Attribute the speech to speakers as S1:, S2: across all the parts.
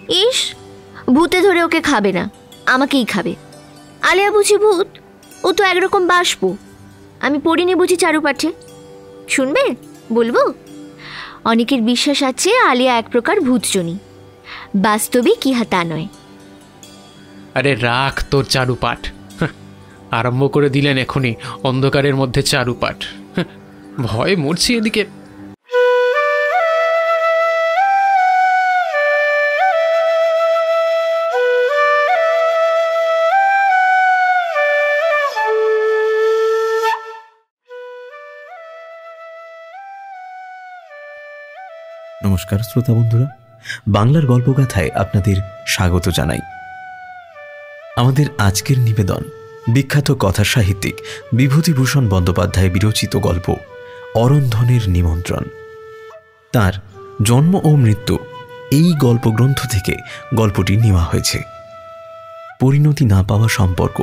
S1: ইস, ভূতে ধরে ওকে খাবে না, আমাকেই খাবে। আলিয়া বুঝি ভূত? ও তো একরকম বাষ্প। আমি পড়িনি বুঝি চারুপাঠে? শুনবে বলবো? অনেকের বিশ্বাস আছে আলিয়া এক প্রকার ভূতজনী, বাস্তবে কি তা নয়।
S2: আরে রাখ তোর চারুপাঠ, আরম্ভ করে দিলেন এখনই অন্ধকারের মধ্যে চারুপাঠ। ভয়ে মরছি এদিকে।
S3: নমস্কার শ্রোতা বন্ধুরা, বাংলার গল্পগাথায় আপনাদের স্বাগত জানাই। আমাদের আজকের নিবেদন বিখ্যাত কথা সাহিত্যিক বিভূতিভূষণ বন্দ্যোপাধ্যায় বিরচিত গল্প অরন্ধনের নিমন্ত্রণ। তার জন্ম ও মৃত্যু এই গল্পগ্রন্থ থেকে গল্পটি নেওয়া হয়েছে। পরিণতি না পাওয়া সম্পর্ক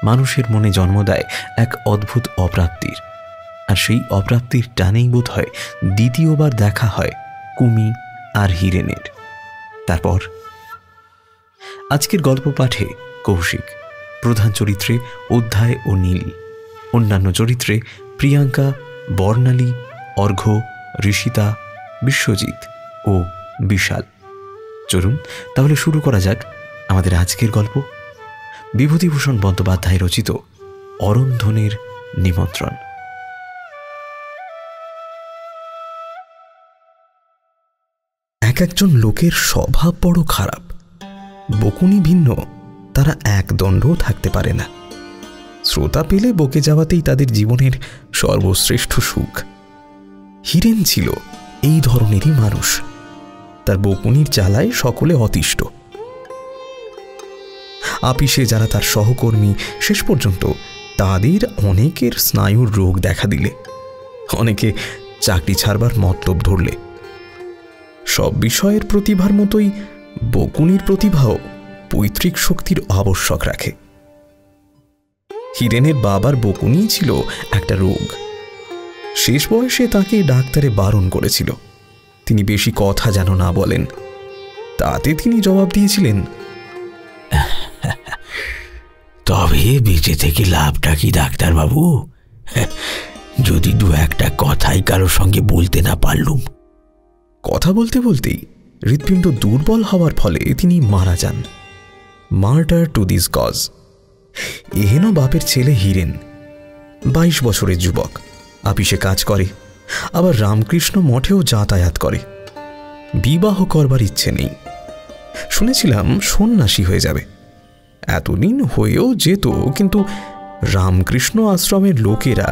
S3: মানুষের মনে জন্ম দেয় এক অদ্ভুত অপ্রাপ্তির, আর সেই অপ্রাপ্তির টানেই বোধ হয় দ্বিতীয়বার দেখা হয় কুমি আর হিরেনের। তারপর আজকের গল্প পাঠে কৌশিক, প্রধান চরিত্রে অধ্যায় ও নীল, অন্যান্য চরিত্রে প্রিয়াঙ্কা, বর্ণালী, অর্ঘ্য, ঋষিতা, বিশ্বজিৎ ও বিশাল। চলুন তাহলে শুরু করা যাক আমাদের আজকের গল্প, বিভূতিভূষণ বন্দ্যোপাধ্যায় রচিত অরন্ধনের নিমন্ত্রণ। একজন লোকের স্বভাব বড় খারাপ, বকুনি ভিন্ন, তারা এক দণ্ডও থাকতে পারে না। শ্রোতা পেলে বকে যাওয়াতেই তাদের জীবনের সর্বশ্রেষ্ঠ সুখ। হিরেন ছিল এই ধরনেরই মানুষ। তার বকুনির জ্বালায় সকলে অতিষ্ঠ। আপিসে যারা তার সহকর্মী, শেষ পর্যন্ত তাদের অনেকের স্নায়ুর রোগ দেখা দিলে, অনেকে চাকরি ছাড়বার মতলব ধরলে, সব বিষয়ের প্রতিভার মতোই বকুনির প্রতিভাও পৈতৃক শক্তির আবশ্যক রাখে। হিরেনের বাবার বকুনি ছিল একটা রোগ। শেষ বয়সে তাকে ডাক্তারে বারণ করেছিল তিনি বেশি কথা যেন না বলেন। তাতে তিনি জবাব দিয়েছিলেন,
S4: তবে বেঁচে থেকে লাভটা কি ডাক্তারবাবু? যদি দু একটা কথাই কারোর সঙ্গে বলতে না পারলুম।
S3: কথা বলতে বলতেই হৃৎপিণ্ড দুর্বল হওয়ার ফলে তিনি মারা যান। Martyr to this cause. এহেন বাপের ছেলে হিরেন 22 বছরের যুবক, আপিসে কাজ করে, আবার রামকৃষ্ণ মঠেও যাতায়াত করে। বিবাহ করবার ইচ্ছে নেই। শুনেছিলাম সন্ন্যাসী হয়ে যাবে। এতদিন হয়েও যেত, কিন্তু রামকৃষ্ণ আশ্রমের লোকেরা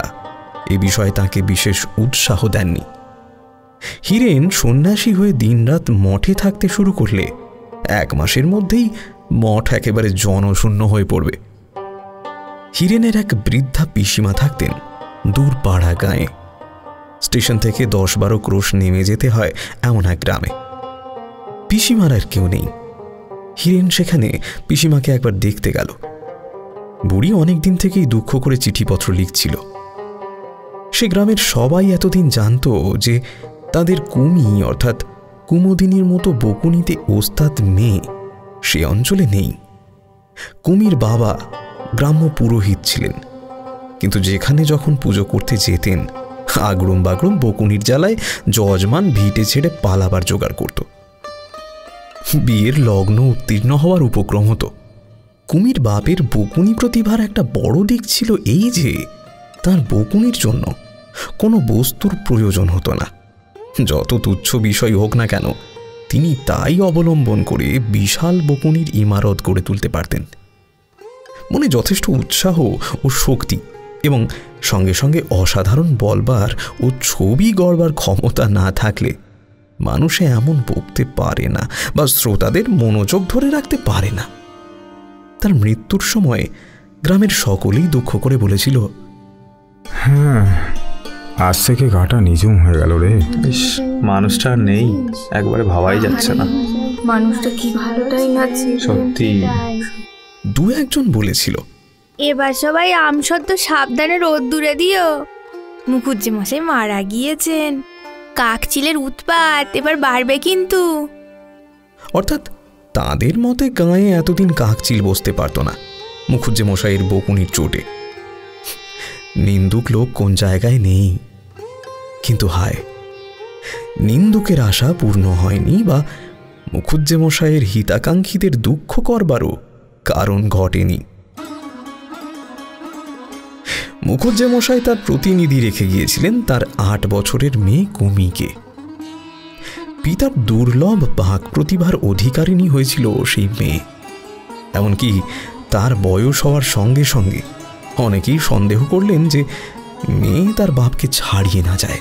S3: এ বিষয়ে তাকে বিশেষ উৎসাহ দেননি। হিরেন সন্ন্যাসী হয়ে দিনরাত মঠে থাকতে শুরু করলে 1 মাসের মধ্যেই মঠ একেবারে জনশূন্য হয়ে পড়বে। হিরেনের এক বৃদ্ধা পিসিমা থাকতেন দূর পাড়া গাঁয়ে। স্টেশন থেকে 10-12 ক্রোশ নেমে যেতে হয় এমন এক গ্রামে। পিসিমার আর কেউ নেই। হিরেন সেখানে পিসিমাকে একবার দেখতে গেল। বুড়ি অনেক দিন থেকেই দুঃখ করে চিঠিপত্র লিখছিল। সে গ্রামের সবাই এতদিন জানত যে তাদের কুমি অর্থাৎ কুমুদিনীর মতো বকুনিতে ওস্তাদ মেয়ে সে অঞ্চলে নেই। কুমির বাবা গ্রাম্য পুরোহিত ছিলেন, কিন্তু যেখানে যখন পুজো করতে যেতেন আগরম বাগরম বকুনির জ্বালায় যজমান ভিটে ছেড়ে পালাবার জোগাড় করত। বিয়ের লগ্ন উত্তীর্ণ হওয়ার উপক্রম হতো। কুমির বাপের বকুনি প্রতিভার একটা বড় দিক ছিল এই যে তার বকুনির জন্য কোনো বস্তুর প্রয়োজন হতো না। যত তুচ্ছ বিষয় হোক না কেন, তিনি তাই অবলম্বন করে বিশাল বকুনির ইমারত গড়ে তুলতে পারতেন। মনে যথেষ্ট উৎসাহ ও শক্তি এবং সঙ্গে সঙ্গে অসাধারণ বলবার ও ছবি গড়বার ক্ষমতা না থাকলে মানুষে এমন বকতে পারে না বা শ্রোতাদের মনোযোগ ধরে রাখতে পারে না। তার মৃত্যুর সময় গ্রামের সকলেই দুঃখ করে বলেছিল,
S5: হ্যাঁ, আজ থেকে গাটা নিজুম হয়ে গেল রে।
S6: মানুষটা আর নেই, একবারে ভাবাই যাচ্ছে না।
S7: মানুষটা কি ভালোটাই আছে
S6: সত্যি।
S3: 2-1 জন বলেছিল,
S7: এবার সবাই আমসত্ত্ব সাবধানে রোদ দূরে দিও, মুখুজ্জে মশাই মারা গিয়েছেন, কাকচিলের উৎপাত এবার বাড়বে কিন্তু।
S3: অর্থাৎ তাদের মতে গায়ে এতদিন কাকচিল বসতে পারত না মুখুজ্জে মশাইয়ের বকুনির চোটে। নিন্দুক লোক কোন জায়গায় নেই, কিন্তু হায়, নিন্দুকের আশা পূর্ণ হয়নি বা মুখুজ্জে মশাইয়ের হিতাকাঙ্ক্ষীদের দুঃখ করবারও কারণ ঘটেনি। মুখুজ্জে মশাই তার প্রতিনিধি রেখে গিয়েছিলেন তার 8 বছরের মেয়ে কুমিকে। পিতার দুর্লভ বাক প্রতিভার অধিকারিণী হয়েছিল সেই মেয়ে। এমনকি তার বয়স হওয়ার সঙ্গে সঙ্গে অনেকেই সন্দেহ করলেন যে মেয়ে তার বাপকে ছাড়িয়ে না যায়।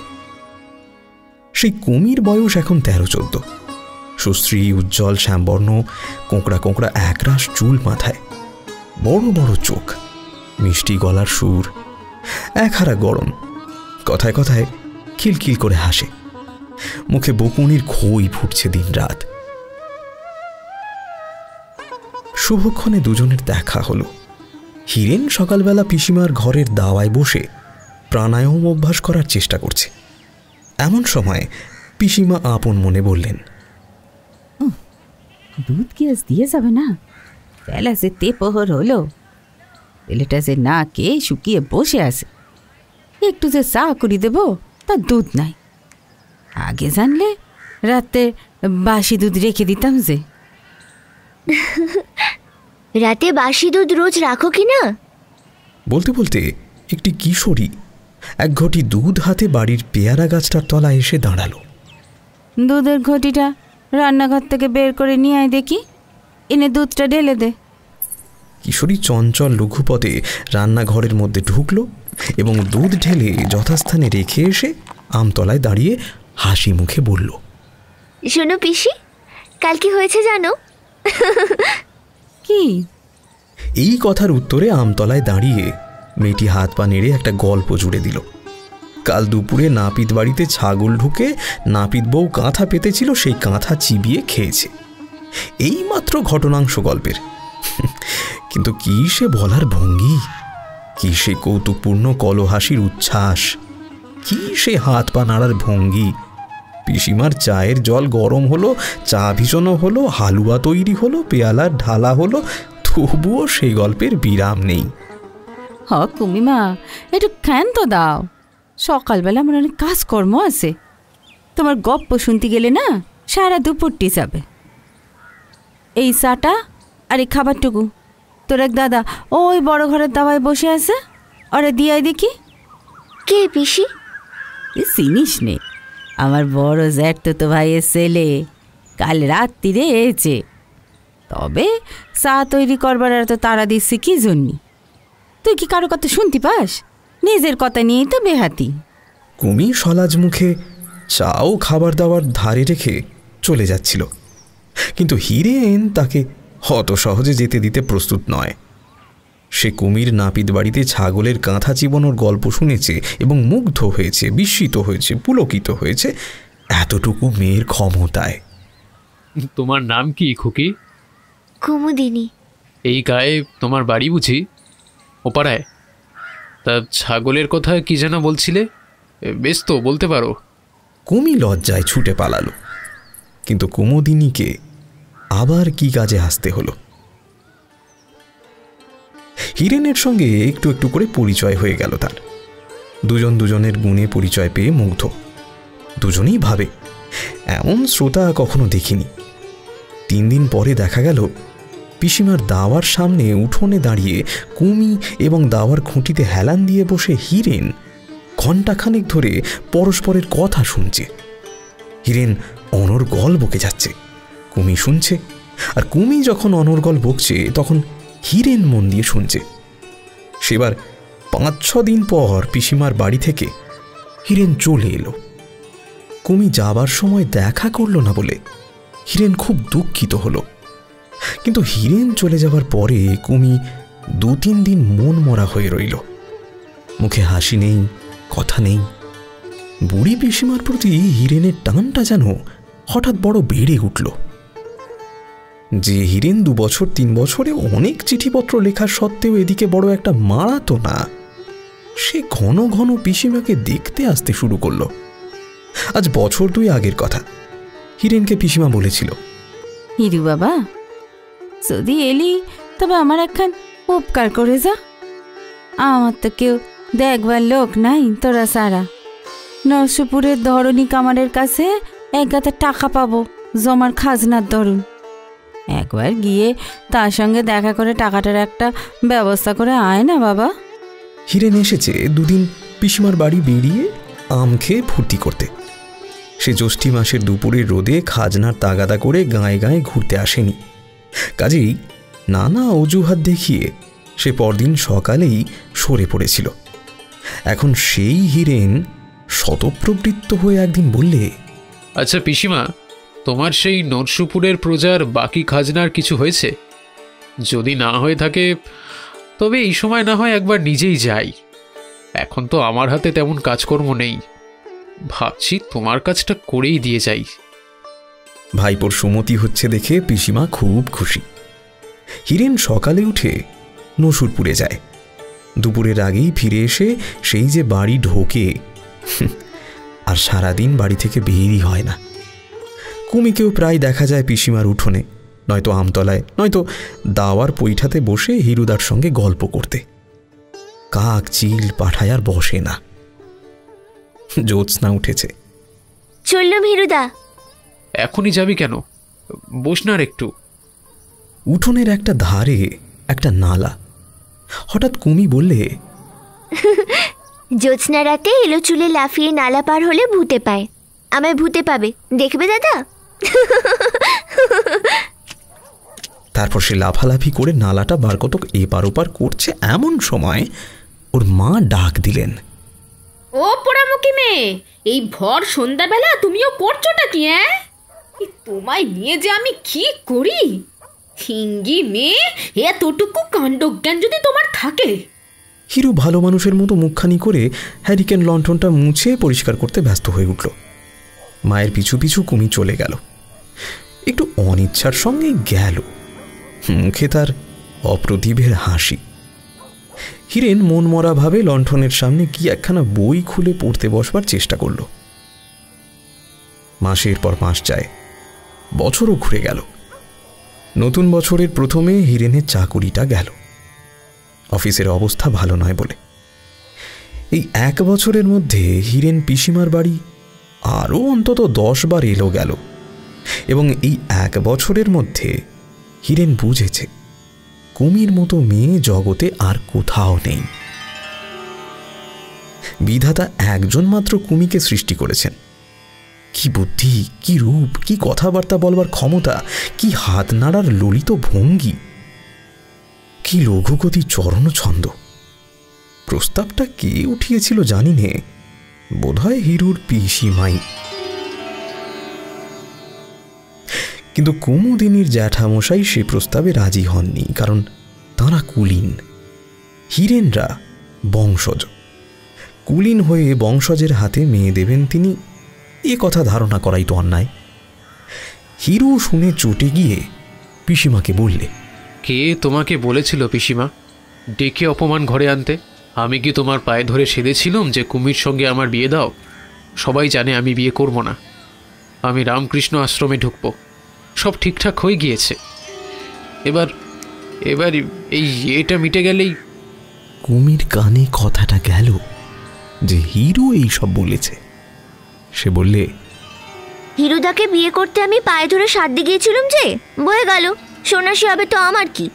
S3: সেই কুমির বয়স এখন 13-14, সুশ্রী উজ্জ্বল শ্যামবর্ণ, কোঁকড়া কোঁকড়া একরাশ চুল মাথায়, বড় বড় চোখ, মিষ্টি গলার সুর, একহারা গরম, কথায় কথায় খিলখিল করে হাসে, মুখে বকুনির খই ফুটছে দিন রাত। শুভক্ষণে দুজনের দেখা হলো। হিরেন সকালবেলা পিসিমার ঘরের দাওয়ায় বসে প্রাণায়াম অভ্যাস করার চেষ্টা করছে। এমন সময় পিসিমা আপন মনে বললেন,
S8: দুধ কি আজ দিয়ে যাবে না? বেলা যে তেপোহর হলো, ছেলেটা যে না কে শুকিয়ে বসে আছে, একটু যে চা করে দেব তার দুধ নাই। আগে জানলে রাতে বাসি দুধ রেখে দিতাম যে।
S1: রাতে বাসি দুধ রোজ রাখো কি না?
S3: বলতে বলতে একটি কিশোরী এক ঘটি দুধ হাতে বাড়ির পেয়ারা গাছটার তলায় এসে দাঁড়ালো।
S8: দুধের ঘটিটা রান্নাঘর থেকে বের করে নিয়ে আয় দেখি, এনে দুধটা ঢেলে দে।
S3: কিশোরী চঞ্চল লঘুপদে রান্নাঘরের মধ্যে ঢুকলো এবং দুধ ঢেলে যথাস্থানে রেখে এসে আমতলায় দাঁড়িয়ে হাসি মুখে বলল,
S1: শোনো পিসি, কাল কি হয়েছে জানো?
S8: কি?
S3: এই কথার উত্তরে আমতলায় দাঁড়িয়ে মেয়েটি হাত পা নেড়ে একটা গল্প জুড়ে দিল। কাল দুপুরে নাপিত বাড়িতে ছাগল ঢুকে নাপিত বউ কাঁথা পেতেছিল, সেই কাঁথা চিবিয়ে খেয়েছে। এই মাত্র ঘটনাংশ গল্পের, কিন্তু কি সে বলার ভঙ্গি, কি সে কৌতুকপূর্ণ কলহাসির উচ্ছ্বাস, কি সে হাত পা নাড়ার ভঙ্গি। পিসিমার চায়ের জল গরম হলো, চা ভিজানো হলো, হালুয়া তৈরি হলো, পেয়ালার ঢালা হলো, তবুও সেই গল্পের বিরাম নেই।
S8: হ কুমিমা, একটু খ্যান তো দাও, সকালবেলা আমার অনেক কাজকর্ম আছে। তোমার গপ্প শুনতে গেলে না সারা দুপুরটি যাবে। এই চাটা আর এই খাবারটুকু তোর এক দাদা ওই বড় ঘরের দাওয়ায় বসে আছে, ওরে দিয়াই দেখি।
S1: কে পিসি?
S8: চিনিস নে, আমার বড় জ্যাঠ তো ভাইয়ের ছেলে, কাল রাত্রিরে এসেছে। তবে চা তৈরি করবার এত তাড়া দিচ্ছি কি জন্যে? তুই কি কারো কথা শুনতে পাস? নিজের কথা নিয়েই তো বেহাতি।
S3: কুমি সলাজ মুখে চাও খাবার দাবার ধারে রেখে চলে যাচ্ছিল, কিন্তু হিরেন তাকে অত সহজে যেতে দিতে প্রস্তুত নয়। সে কুমির নাপিত বাড়িতে ছাগলের কাঁথা চিবানোর গল্প শুনেছে এবং মুগ্ধ হয়েছে, বিস্মিত হয়েছে, পুলকিত হয়েছে এতটুকু মেয়ের ক্ষমতায়।
S2: তোমার নাম কি খুকি?
S1: কুমুদিনী।
S2: এই গায়ে তোমার বাড়ি বুঝি? ওপাড়ায়? তা ছাগলের কথা কি যেন বলছিলে? বেশ তো, বলতে পারো।
S3: কুমি লজ্জায় ছুটে পালালো, কিন্তু কুমুদিনীকে আবার কি কাজে আসতে হলো। হিরেনের সঙ্গে একটু একটু করে পরিচয় হয়ে গেল তার। দুজন দুজনের গুণে পরিচয় পেয়ে মুগ্ধ। দুজনেই ভাবে এমন শ্রোতা কখনো দেখিনি। 3 দিন পরে দেখা গেল পিসিমার দাওয়ার সামনে উঠোনে দাঁড়িয়ে কুমি এবং দাওয়ার খুঁটিতে হেলান দিয়ে বসে হিরেন ঘণ্টাখানেক ধরে পরস্পরের কথা শুনছে। হিরেন অনর্গল বকে যাচ্ছে, কুমি শুনছে, আর কুমি যখন অনর্গল বকছে তখন হিরেন মন দিয়ে শুনছে। সেবার 5-6 দিন পর পিসিমার বাড়ি থেকে হিরেন চলে এলো। কুমি যাবার সময় দেখা করল না বলে হিরেন খুব দুঃখিত হলো। কিন্তু হিরেন চলে যাবার পরে কুমি 2-3 দিন মন মরা হয়ে রইল। মুখে হাসি নেই, কথা নেই। বুড়ি পিসিমার প্রতি হিরেনের টানটা যেন হঠাৎ বড় বেড়ে উঠল। যে হিরেন 2 বছর 3 বছরে অনেক চিঠিপত্র লেখার সত্ত্বেও এদিকে বড় একটা মারাতো না, সে ঘন ঘন পিসিমাকে দেখতে আসতে শুরু করল। আজ বছর 2 আগের কথা। হিরেনকে পিসিমা বলেছিল,
S8: হিরু বাবা, যদি এলি তবে আমার একখান উপকার করে যা। আমার তো কেউ দেখবার লোক নাই তোরা সারা। নরসিংপুরের ধরণী কামারের কাছে এক গাদা টাকা পাবো জমার খাজনার দরুন। একবার গিয়ে তার সঙ্গে দেখা করে টাকাটার একটা ব্যবস্থা করে আয় না বাবা।
S3: হিরেন এসেছে দুদিন পিসিমার বাড়ি বেরিয়ে আম খেয়ে ফুর্তি করতে। সে জ্যৈষ্ঠী মাসের দুপুরের রোদে খাজনার তাগাদা করে গায়ে গায়ে ঘুরতে আসেনি। কাজেই নানা অজুহাত দেখিয়ে সে পরদিন সকালেই সরে পড়েছিল। এখন সেই হিরেন শতপ্রবৃত্ত হয়ে একদিন বললে,
S2: আচ্ছা পিসিমা, তোমার সেই নরসিংপুরের প্রজার বাকি খাজনার কিছু হয়েছে? যদি না হয়ে থাকে তবে এই সময় না হয় একবার নিজেই যাই। এখন তো আমার হাতে তেমন কাজকর্ম নেই, ভাবছি তোমার কাজটা করেই দিয়ে যাই।
S3: ভাইপোর সুমতি হচ্ছে দেখে পিসিমা খুব খুশি। হিরেন সকালে উঠে নসুরপুরে যায়। দুপুরের আগেই ফিরে এসে সেই যে বাড়ি ঢোকে, আর সারাদিন বাড়ি থেকে বেরই হয় না। কুমিকেও প্রায় দেখা যায় পিসিমার উঠোনে, নয়তো আমতলায়, নয়তো দাওয়ার পৈঠাতে বসে হিরুদার সঙ্গে গল্প করতে। কাক চিল পাঠায় আর বসে না। জ্যোৎস্না উঠেছে।
S1: চললুম হিরুদা।
S2: এখনই যাবি কেন? বস না আর একটু।
S3: উঠোনের একটা ধারে একটা নালা। হঠাৎ কুমি বললে,
S1: জ্যোৎস্না রাতে এলো চুলে লাফিয়ে নালা পার হলে ভূতে পায়। আমায় ভূতে পাবে, দেখবে দাদা?
S3: তারপর সে লাফালাফি করে নালাটা বার কতক এপার ওপার করছে। এমন সময় ওর মা ডাক দিলেন,
S9: ও পোড়ামুখী মেয়ে, এই ভর সন্ধ্যাবেলা তুমিও করছোটা কি? তোমায় নিয়ে যে আমি কি করি! হিঙ্গি মেয়ে, এতটুকু কাণ্ডজ্ঞান যদি তোমার থাকে।
S3: হিরু ভালো মানুষের মতো মুখখানি করে হ্যারিকেন লণ্ঠনটা মুছে পরিষ্কার করতে ব্যস্ত হয়ে উঠল। মায়ের পিছু পিছু কুমি চলে গেল। একটু অনিচ্ছার সঙ্গে গেল, মুখে তার অপ্রতিভের হাসি। হিরেন মনমরা ভাবে লণ্ঠনের সামনে কি একখানা বই খুলে পড়তে বসবার চেষ্টা করল। মাসের পর মাস যায়, বছরও ঘুরে গেল। নতুন বছরের প্রথমে হিরেনের চাকুরিটা গেল, অফিসের অবস্থা ভালো নয় বলে। এই 1 বছরের মধ্যে হিরেন পিসিমার বাড়ি আরও অন্তত 10 বার এলো গেল, এবং এই 1 বছরের মধ্যে হিরেন বুঝেছে কুমির মতো মেয়ে জগতে আর কোথাও নেই। বিধাতা একজন মাত্র কুমিকে সৃষ্টি করেছেন। কি বুদ্ধি, কি রূপ, কি কথাবার্তা বলবার ক্ষমতা, কি হাত নাড়ার ললিত ভঙ্গি, কি লঘুগতি চরণ ছন্দ। প্রস্তাবটা কে উঠিয়েছিল জানি নে, বোধহয় হিরুর পিসিমাই। কিন্তু কুমুদিনীর জ্যাঠামশাই সে প্রস্তাবে রাজি হননি, কারণ তাঁরা কুলীন। হিরেনরা বংশজ। কুলীন হয়ে বংশজের হাতে মেয়ে দেবেন তিনি, এ কথা ধারণা করাই তো অন্যায়। হিরু শুনে চটে গিয়ে পিসিমাকে বললে,
S2: কে তোমাকে বলেছিল পিসিমা ডেকে অপমান ঘরে আনতে? আমি কি তোমার পায়ে ধরে সেধেছিলাম যে কুমির সঙ্গে আমার বিয়ে দাও? সবাই জানে আমি বিয়ে করব না, আমি রামকৃষ্ণ আশ্রমে ঢুকবো। সব ঠিকঠাক হয়ে গিয়েছে। এবার এই এটা মিটে গেলেই।
S3: কুমির কানে কথাটা গেল যে হিরু এই সব বলেছে। সে বললে,
S1: হিরুদাকে বিয়ে করতে আমি পায়ে ধরে সাধ্য গিয়েছিলাম যে, বয়ে গেল, সন্ন্যাসী হবে তো আমার কি।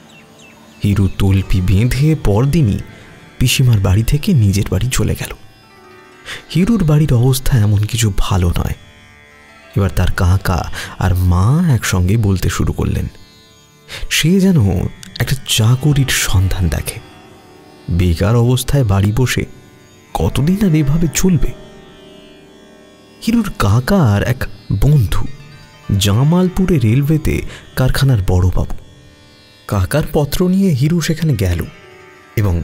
S3: হিরু তলপি বেঁধে পরদিনই পিসিমার বাড়ি থেকে নিজের বাড়ি চলে গেল। হিরুর বাড়ির অবস্থা এমন কিছু ভালো নয়। এবার তার কাকা আর মা একসঙ্গে বলতে শুরু করলেন, সে যেন একটা চাকরির সন্ধান দেখে। বেকার অবস্থায় বাড়ি বসে কতদিন আর এভাবে চলবে? হিরুর কাকার এক বন্ধু জামালপুরে রেলওয়েতে কারখানার বড়বাবু। কাকার পত্র নিয়ে হিরু সেখানে গেল এবং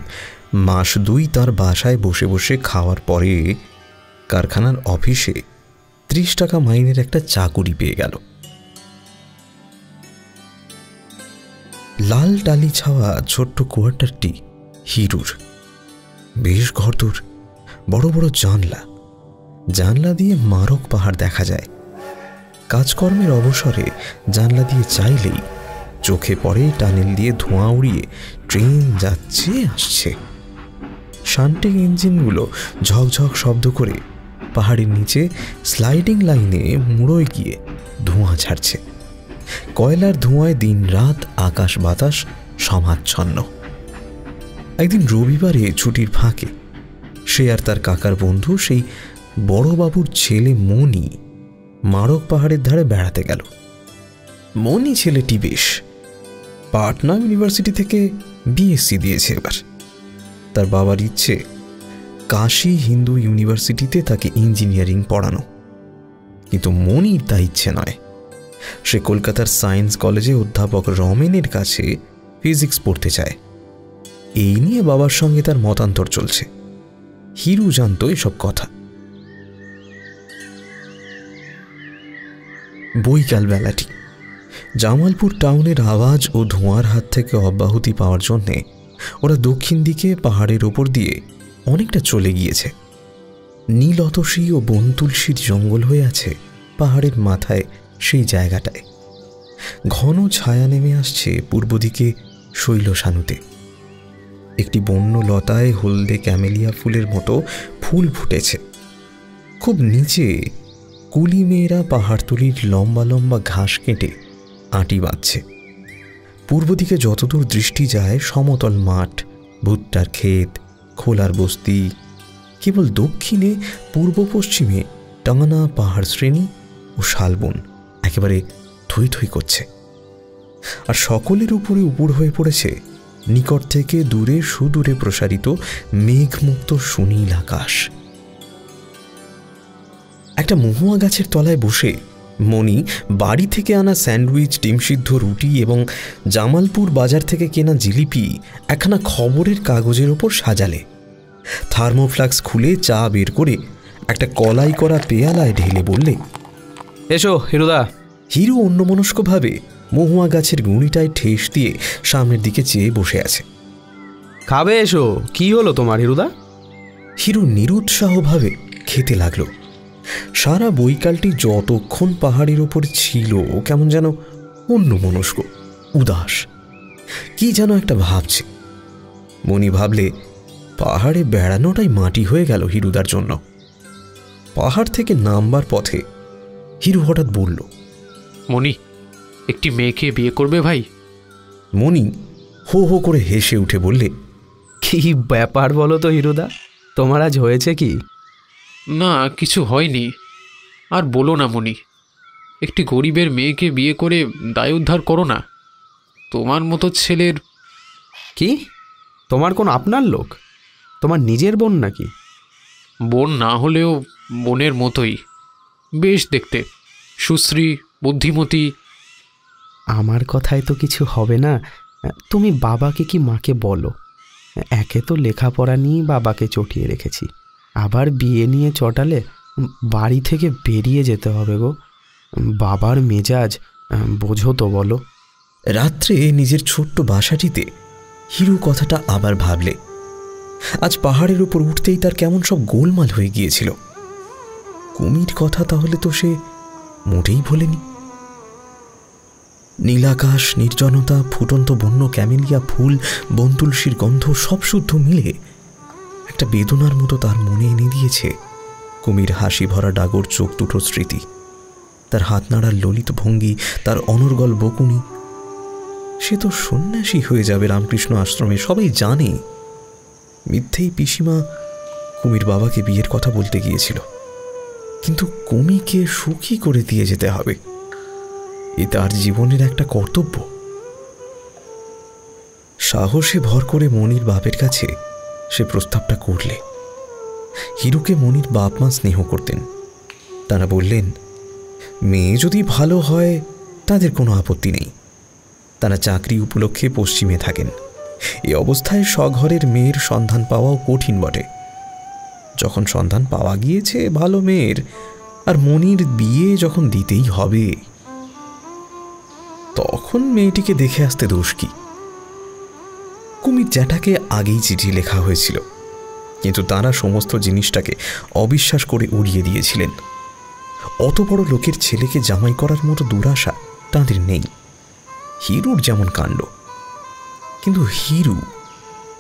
S3: মাস 2 তার বাসায় বসে বসে খাওয়ার পরে কারখানার অফিসে 30 টাকা মাইনের একটা চাকুরি পেয়ে গেল। লাল টালি ছাওয়া ছোট্ট কোয়ার্টারটি হিরুর। বেশ ঘরদোর, বড় বড় জানলা, জানলা দিয়ে মারক পাহাড় দেখা যায়। কাজকর্মের অবসরে জানলা দিয়ে চাইলেই চোখে পড়ে টানেল দিয়ে ধোঁয়া উড়িয়ে ট্রেন যাচ্ছে আসছে। শান্টিং ইঞ্জিনগুলো ঝকঝক শব্দ করে পাহাড়ের নিচে স্লাইডিং লাইনে মুড়োয় গিয়ে ধোঁয়া ছাড়ছে। কয়লার ধোঁয়ায় দিন রাত আকাশ বাতাস সমাচ্ছন্ন। একদিন রবিবারে ছুটির ফাঁকে সে আর তার কাকার বন্ধু সেই বড়বাবুর ছেলে মণি মারক পাহাড়ের ধারে বেড়াতে গেল। মণি ছেলেটি বেশ, পাটনা ইউনিভার্সিটি থেকে বিএসসি দিয়েছে এবার। তার বাবার ইচ্ছে কাশী হিন্দু ইউনিভার্সিটিতে তাকে ইঞ্জিনিয়ারিং পড়ানো, কিন্তু মণির তা ইচ্ছে নয়। সে কলকাতার সায়েন্স কলেজে অধ্যাপক রমেনের কাছে ফিজিক্স পড়তে চায়। এই নিয়ে বাবার সঙ্গে তার মতান্তর চলছে। হিরু জানত এসব কথা। বৈকাল বেলাটি জামালপুর টাউনের আওয়াজ ও ধোঁয়ার হাত থেকে অব্যাহতি পাওয়ার জন্যে ওরা দক্ষিণ দিকে পাহাড়ের ওপর দিয়ে অনেকটা চলে গিয়েছে। নীলতসী ও বনতুলসীর জঙ্গল হয়ে আছে পাহাড়ের মাথায় সেই জায়গাটায়। ঘন ছায়া নেমে আসছে পূর্ব দিকে শৈলশানুতে। একটি বন্য লতায় হলদে ক্যামেলিয়া ফুলের মতো ফুল ফুটেছে। খুব নিচে কুলি মেয়েরা পাহাড়তলির লম্বা লম্বা ঘাস কেটে আঁটি বাঁধছে। পূর্ব দিকে যতদূর দৃষ্টি যায় সমতল মাঠ, ভুট্টার ক্ষেত, খোলার বস্তি। কেবল দক্ষিণে পূর্ব পশ্চিমে টাঙানা পাহাড় শ্রেণী ও শালবন একেবারে থই থই করছে। আর সকলের উপরে উপুড় হয়ে পড়েছে নিকট থেকে দূরে সুদূরে প্রসারিত মেঘমুক্ত সুনীল আকাশ। একটা মহুয়া গাছের তলায় বসে মণি বাড়ি থেকে আনা স্যান্ডউইচ, ডিম সিদ্ধ, রুটি এবং জামালপুর বাজার থেকে কেনা জিলিপি একখানা খবরের কাগজের ওপর সাজালে। থার্মোফ্লাক্স খুলে চা বের করে একটা কলাই করা পেয়ালায় ঢেলে বললে,
S6: এসো হিরুদা।
S3: হিরু অন্যমনস্কভাবে মহুয়া গাছের গুঁড়িটায় ঠেস দিয়ে সামনের দিকে চেয়ে বসে আছে।
S6: খাবে এসো। কি হলো তোমার হিরুদা?
S3: হিরু নিরুৎসাহভাবে খেতে লাগল। সারা বৈকালটি যতক্ষণ পাহাড়ের ওপর ছিল কেমন যেন অন্যমনস্ক, উদাস, কি যেন একটা ভাবছে। মণি ভাবলে পাহাড়ে বেড়ানোটাই মাটি হয়ে গেল হিরুদার জন্য। পাহাড় থেকে নামবার পথে হিরু হঠাৎ বলল,
S2: মণি, একটি মেয়েকে বিয়ে করবে ভাই?
S3: মণি হো হো করে হেসে উঠে বললে,
S6: কি ব্যাপার বলো তো হিরুদা, তোমার আজ হয়েছে কি?
S2: না, কিছু হয়নি। আর বলো না মণি, একটি গরিবের মেয়েকে বিয়ে করে দায় উদ্ধার করো না। তোমার মতো ছেলের...
S6: কি? তোমার কোন আপনার লোক? তোমার নিজের বোন নাকি?
S2: বোন না হলেও বোনের মতোই, বেশ দেখতে, সুশ্রী, বুদ্ধিমতী।
S6: আমার কথায় তো কিছু হবে না। তুমি বাবাকে কি মাকে বলো। একে তো লেখাপড়া নিয়ে বাবাকে চটিয়ে রেখেছি, আবার বিয়ে নিয়ে চটালে বাড়ি থেকে বেরিয়ে যেতে হবে গো। বাবার মেজাজ বোঝো তো বলো।
S3: রাত্রে নিজের ছোট্ট বাসাটিতে হিরু কথাটা আবার ভাবলে। আজ পাহাড়ের উপর উঠতেই তার কেমন সব গোলমাল হয়ে গিয়েছিল। কুমির কথা তাহলে তো সে মোটেই ভোলেনি। নীলাকাশ, নির্জনতা, ফুটন্ত বন্য ক্যামেলিয়া ফুল, বনতুলসীর গন্ধ সব শুদ্ধ মিলে একটা বেদনার মতো তার মনে এনে দিয়েছে কুমির হাসি ভরা ডাগর চোখ দুটো স্মৃতি, তার হাত নাড়ার ললিত ভঙ্গি, তার অনর্গল বকুনি। সে তো সন্ন্যাসী হয়ে যাবে রামকৃষ্ণ আশ্রমে, সবাই জানে। মিথ্যেই পিসিমা কুমির বাবাকে বিয়ের কথা বলতে গিয়েছিল, কিন্তু কুমিকে সুখী করে দিয়ে যেতে হবে, এ তার জীবনের একটা কর্তব্য। সাহসে ভর করে মনির বাপের কাছে সে প্রস্তাবটা করলে। হিরুকে মনির বাপ মা স্নেহ করতেন। তারা বললেন, মেয়ে যদি ভালো হয় তাদের কোনো আপত্তি নেই। তারা চাকরি উপলক্ষে পশ্চিমে থাকেন। এ অবস্থায় স্বঘরের মেয়ের সন্ধান পাওয়াও কঠিন বটে। যখন সন্ধান পাওয়া গিয়েছে ভালো মেয়ের, আর মনির বিয়ে যখন দিতেই হবে, তখন মেয়েটিকে দেখে আসতে দোষ কি? কুমির জ্যাঠাকে আগেই চিঠি লেখা হয়েছিল, কিন্তু তারা সমস্ত জিনিসটাকে অবিশ্বাস করে উড়িয়ে দিয়েছিলেন। অত বড় লোকের ছেলেকে জামাই করার মতো দুরাশা তাদের নেই। হিরুর যেমন কাণ্ড। কিন্তু হিরু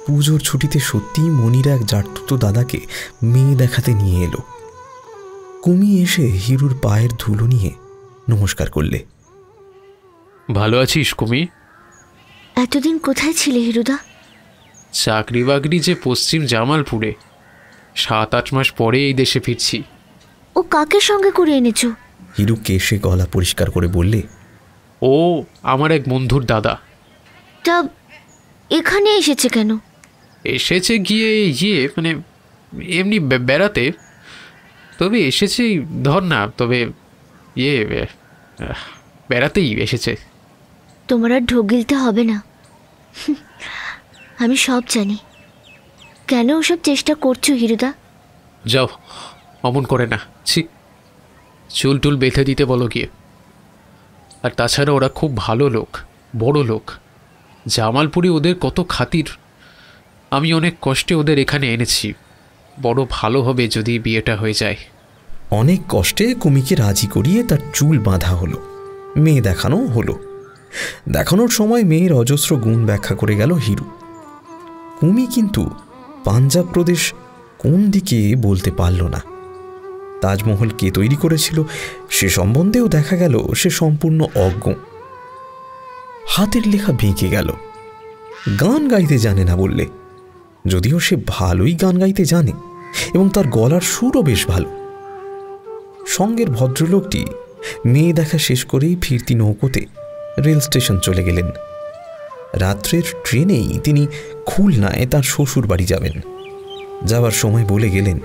S3: পুজোর ছুটিতে সত্যিই মনির এক জাটতুতো দাদাকে মেয়ে দেখাতে নিয়ে এলো। কুমি এসে হিরুর পায়ের ধুলো নিয়ে নমস্কার করলে।
S2: ভালো আছিস কুমি?
S1: এতদিন কোথায় ছিলে হিরুদা?
S2: চাকরি বাকরি যে পশ্চিম জামালপুরে, 7-8 মাস পরে এই দেশে ফিরছি।
S1: ও কাকে সঙ্গে করে এনেছো?
S3: হিরু কেশে গলা পরিষ্কার করে বললে,
S2: ও আমার এক বন্ধুর দাদা।
S1: তা এখানে এসেছে কেন?
S2: এসেছে গিয়ে মানে এমনি বেড়াতে। তবে এসেছে ধর না, তবে বেড়াতেই এসেছে।
S1: তোমার আর ঢোক গিলতে হবে না, আমি সব জানি। কেন ওসব চেষ্টা করছো হিরুদা?
S2: যাও, অমন করে না, ছি। চুল টুল বেঁধে দিতে বলো গিয়ে। আর তাছাড়া ওরা খুব ভালো লোক, বড় লোক। জামালপুরে ওদের কত খাতির। আমি অনেক কষ্টে ওদের এখানে এনেছি। বড় ভালো হবে যদি বিয়েটা হয়ে যায়।
S3: অনেক কষ্টে কুমিকে রাজি করিয়ে তার চুল বাঁধা হলো, মেয়ে দেখানো হলো। দেখানোর সময় মেয়ের অজস্র গুণ ব্যাখ্যা করে গেল হিরু। কুমি কিন্তু পাঞ্জাব প্রদেশ কোন দিকে বলতে পারল না। তাজমহল কে তৈরি করেছিল সে সম্বন্ধেও দেখা গেল সে সম্পূর্ণ অজ্ঞ। হাতের লেখা বেঁকে গেল। গান গাইতে জানে না বললে, যদিও সে ভালোই গান গাইতে জানে এবং তার গলার সুরও বেশ ভালো। সঙ্গের ভদ্রলোকটি মেয়ে দেখা শেষ করেই ফিরতি নৌকোতে রেল স্টেশন চলে গেলেন। রাত্রের ট্রেনেই তিনি খুলনায় তার শ্বশুর বাড়ি যাবেন। যাবার সময় বলে গেলেন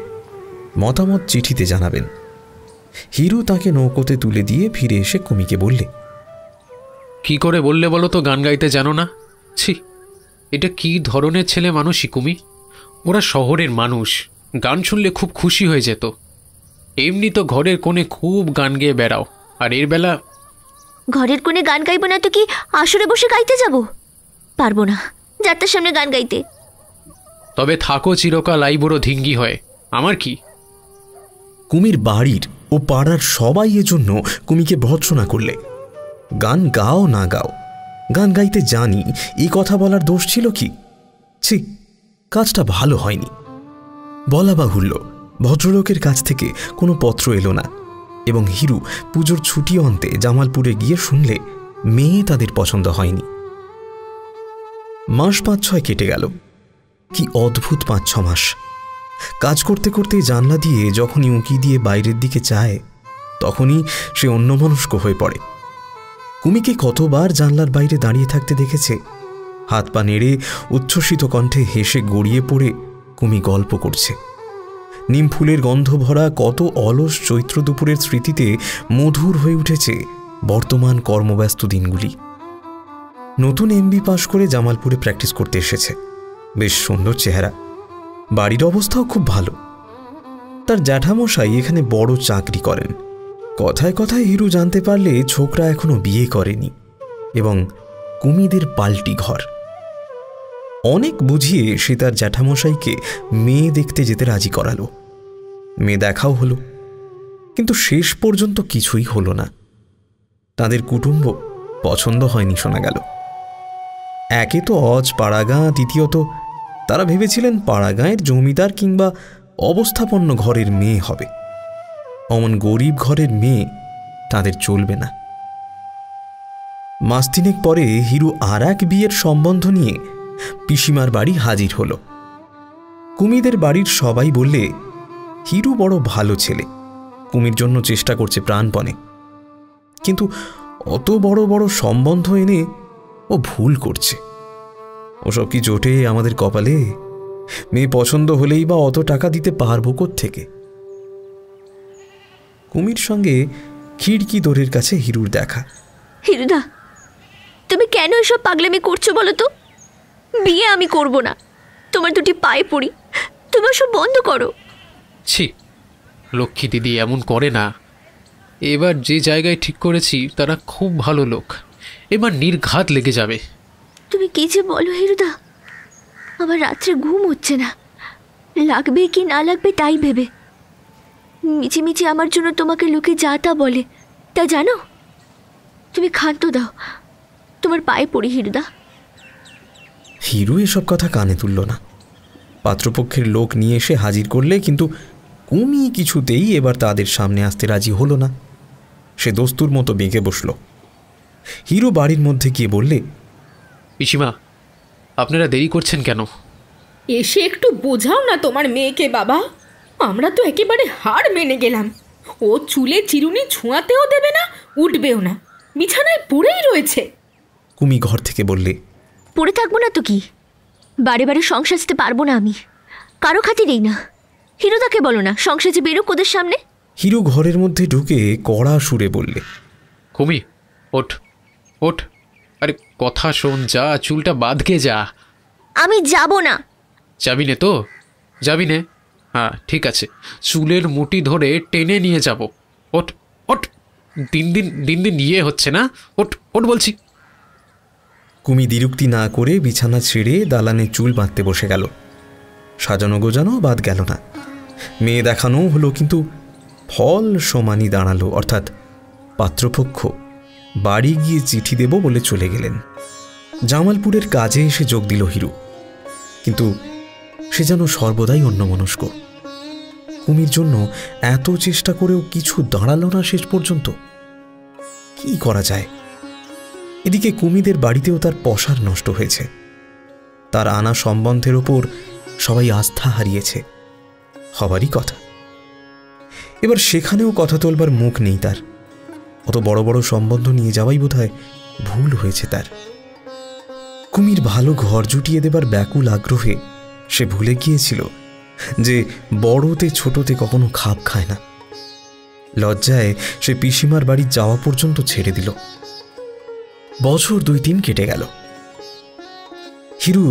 S3: মতামত চিঠিতে জানাবেন। হিরু তাকে নৌকোতে তুলে দিয়ে ফিরে এসে কুমিকে বললে,
S2: কি করে বললে বলো তো গান গাইতে জানো না? ছি, এটা কি ধরনের ছেলে মানুষই কুমি? ওরা শহরের মানুষ, গান শুনলে খুব খুশি হয়ে যেত। এমনি তো ঘরের কোণে খুব গান গেয়ে বেড়াও, আর এর বেলা
S1: ঘরের কোণে গান গাইব না তো কি আসরে বসে গাইতে যাব? পারবো না যাত্রার সামনে গান গাইতে।
S2: তবে থাকো চিরকাল আইবুড়ো ধিঙ্গি হয়, আমার কি?
S3: কুমির বাড়ির ও পাড়ার সবাই এজন্য কুমিকে ভর্ৎসনা করলে। গান গাও না গাও, গান গাইতে জানি এই কথা বলার দোষ ছিল কি? ছি, কাজটা ভালো হয়নি। বলা বাহুল্য, ভদ্রলোকের কাছ থেকে কোনো পত্র এলো না এবং হিরু পুজোর ছুটি অন্তে জামালপুরে গিয়ে শুনলে মেয়ে তাদের পছন্দ হয়নি। মাস 5-6 কেটে গেল। কি অদ্ভুত 5-6 মাস। কাজ করতে করতে জানলা দিয়ে যখনই উঁকি দিয়ে বাইরের দিকে চায় তখনই সে অন্যমনস্ক হয়ে পড়ে। কুমিকে কতবার জানলার বাইরে দাঁড়িয়ে থাকতে দেখেছে। হাত পা নেড়ে উচ্ছ্বসিত কণ্ঠে হেসে গড়িয়ে পড়ে কুমি গল্প করছে। নিম ফুলের গন্ধ ভরা কত অলস চৈত্র দুপুরের স্মৃতিতে মধুর হয়ে উঠেছে বর্তমান কর্মব্যস্ত দিনগুলি। নতুন এমবি পাশ করে জামালপুরে প্র্যাকটিস করতে এসেছে। বেশ সুন্দর চেহারা, বাড়ির অবস্থাও খুব ভালো। তার জ্যাঠামশাই এখানে বড় চাকরি করেন। কথায় কথায় হিরু জানতে পারলে ছোকরা এখনো বিয়ে করেনি এবং কুমিদের পাল্টি ঘর। অনেক বুঝিয়ে সে তার জ্যাঠামশাইকে মেয়ে দেখতে যেতে রাজি করালো। মেয়ে দেখাও হলো, কিন্তু শেষ পর্যন্ত কিছুই হলো না। তাদের কুটুম্ব পছন্দ হয়নি শোনা গেল। একে তো অজ পাড়াগাঁ, দ্বিতীয়ত তারা ভেবেছিলেন পাড়াগাঁয়ের জমিদার কিংবা অবস্থাপন্ন ঘরের মেয়ে হবে। অমন গরিব ঘরের মেয়ে তাদের চলবে না। মাস 3 পরে হিরু আর এক বিয়ের সম্বন্ধ নিয়ে পিসিমার বাড়ি হাজির হল। কুমিদের বাড়ির সবাই বললে হিরু বড় ভালো ছেলে, কুমির জন্য চেষ্টা করছে প্রাণপণে, কিন্তু অত বড় বড় সম্বন্ধ এনে ও ভুল করছে। ওসব কি জোটে আমাদের কপালে? মেয়ে পছন্দ হলেই বা অত টাকা দিতে পারবো কোত্থেকে? কুমির সঙ্গে খিড়কি দোরের কাছে হিরুর দেখা।
S1: হিরুদা, তুমি কেন এসব পাগলামি করছো বলো তো? বিয়ে আমি করব না, তোমার দুটি পায়ে পড়ি, তুমি সব বন্ধ করো।
S2: ছি, লক্ষ্মী দিদি এমন করে না। এবার যে জায়গায় ঠিক করেছি তারা খুব ভালো লোক, এবার নির্ঘাত লেগে যাবে।
S1: তুমি কি যে বলো হিরুদা, আমার রাত্রে ঘুম হচ্ছে না। লাগবে কি না লাগবে তাই ভেবে মিছিমিছি আমার জন্য তোমাকে লোকে যা তা বলে, তা জানো? তুমি ক্ষান্ত দাও, তোমার পায়ে পড়ি হিরুদা।
S3: হিরু এসব কথা কানে তুলল না। পাত্রপক্ষের লোক নিয়ে এসে হাজির করলে, কিন্তু কুমি কিছুতেই এবার তাদের সামনে আসতে রাজি হলো না। সে দস্তুর মতো বেঁকে বসল। হিরু বাড়ির মধ্যে গিয়ে বললে,
S2: পিসিমা, আপনারা দেরি করছেন কেন?
S9: এসে একটু বোঝাও না তোমার মেয়েকে বাবা। আমরা তো একেবারে হার মেনে গেলাম। ও চুলে চিরুনি ছোঁয়াতেও দেবে না, উঠবেও না, বিছানায় পড়েই রয়েছে।
S3: কুমি ঘর থেকে বললে,
S1: পড়ে থাকবো না তো কি, বারে বারে সংসার সাজতে পারবো না আমি, কারো খাতিরেই না। হিরুদাকে বলো না সংসারে বেরোক ওদের সামনে।
S3: হিরু ঘরের মধ্যে ঢুকে কড়া সুরে বললে,
S2: কুমি, ওঠ ওঠ, আরে কথা শোন, যা, চুলটা বাঁধকে যা।
S1: আমি যাব না।
S2: যাবি নে তো? যাবি নে? হ্যাঁ ঠিক আছে, চুলের মুঠি ধরে টেনে নিয়ে যাব। ওঠ ওঠ, দিন দিন ইয়ে হচ্ছে না, ওঠ ওঠ বলছি।
S3: কুমি দ্বিরুক্তি না করে বিছানা ছেড়ে দালানে চুল বাঁধতে বসে গেল। সাজানো গোজানো বাদ গেল না, মেয়ে দেখানোও হলো, কিন্তু ফল সমানই দাঁড়ালো। অর্থাৎ পাত্রপক্ষ বাড়ি গিয়ে চিঠি দেব বলে চলে গেলেন। জামালপুরের কাজে এসে যোগ দিল হিরু, কিন্তু সে যেন সর্বদাই অন্যমনস্ক। কুমির জন্য এত চেষ্টা করেও কিছু দাঁড়ালো না শেষ পর্যন্ত। কি করা যায়? এদিকে কুমিদের বাড়িতেও তার পসার নষ্ট হয়েছে। তার আনা সম্বন্ধের ওপর সবাই আস্থা হারিয়েছে, হবারই কথা। এবার সেখানেও কথা তোলবার মুখ নেই তার। অত বড় বড় সম্বন্ধ নিয়ে যাওয়াই বোধহয় ভুল হয়েছে তার। কুমির ভালো ঘর জুটিয়ে দেবার ব্যাকুল আগ্রহে সে ভুলে গিয়েছিল যে বড়তে ছোটতে কখনো খাপ খায় না। লজ্জায় সে পিসিমার বাড়ি যাওয়া পর্যন্ত ছেড়ে দিল। বছর 2-3 কেটে গেল। হিরু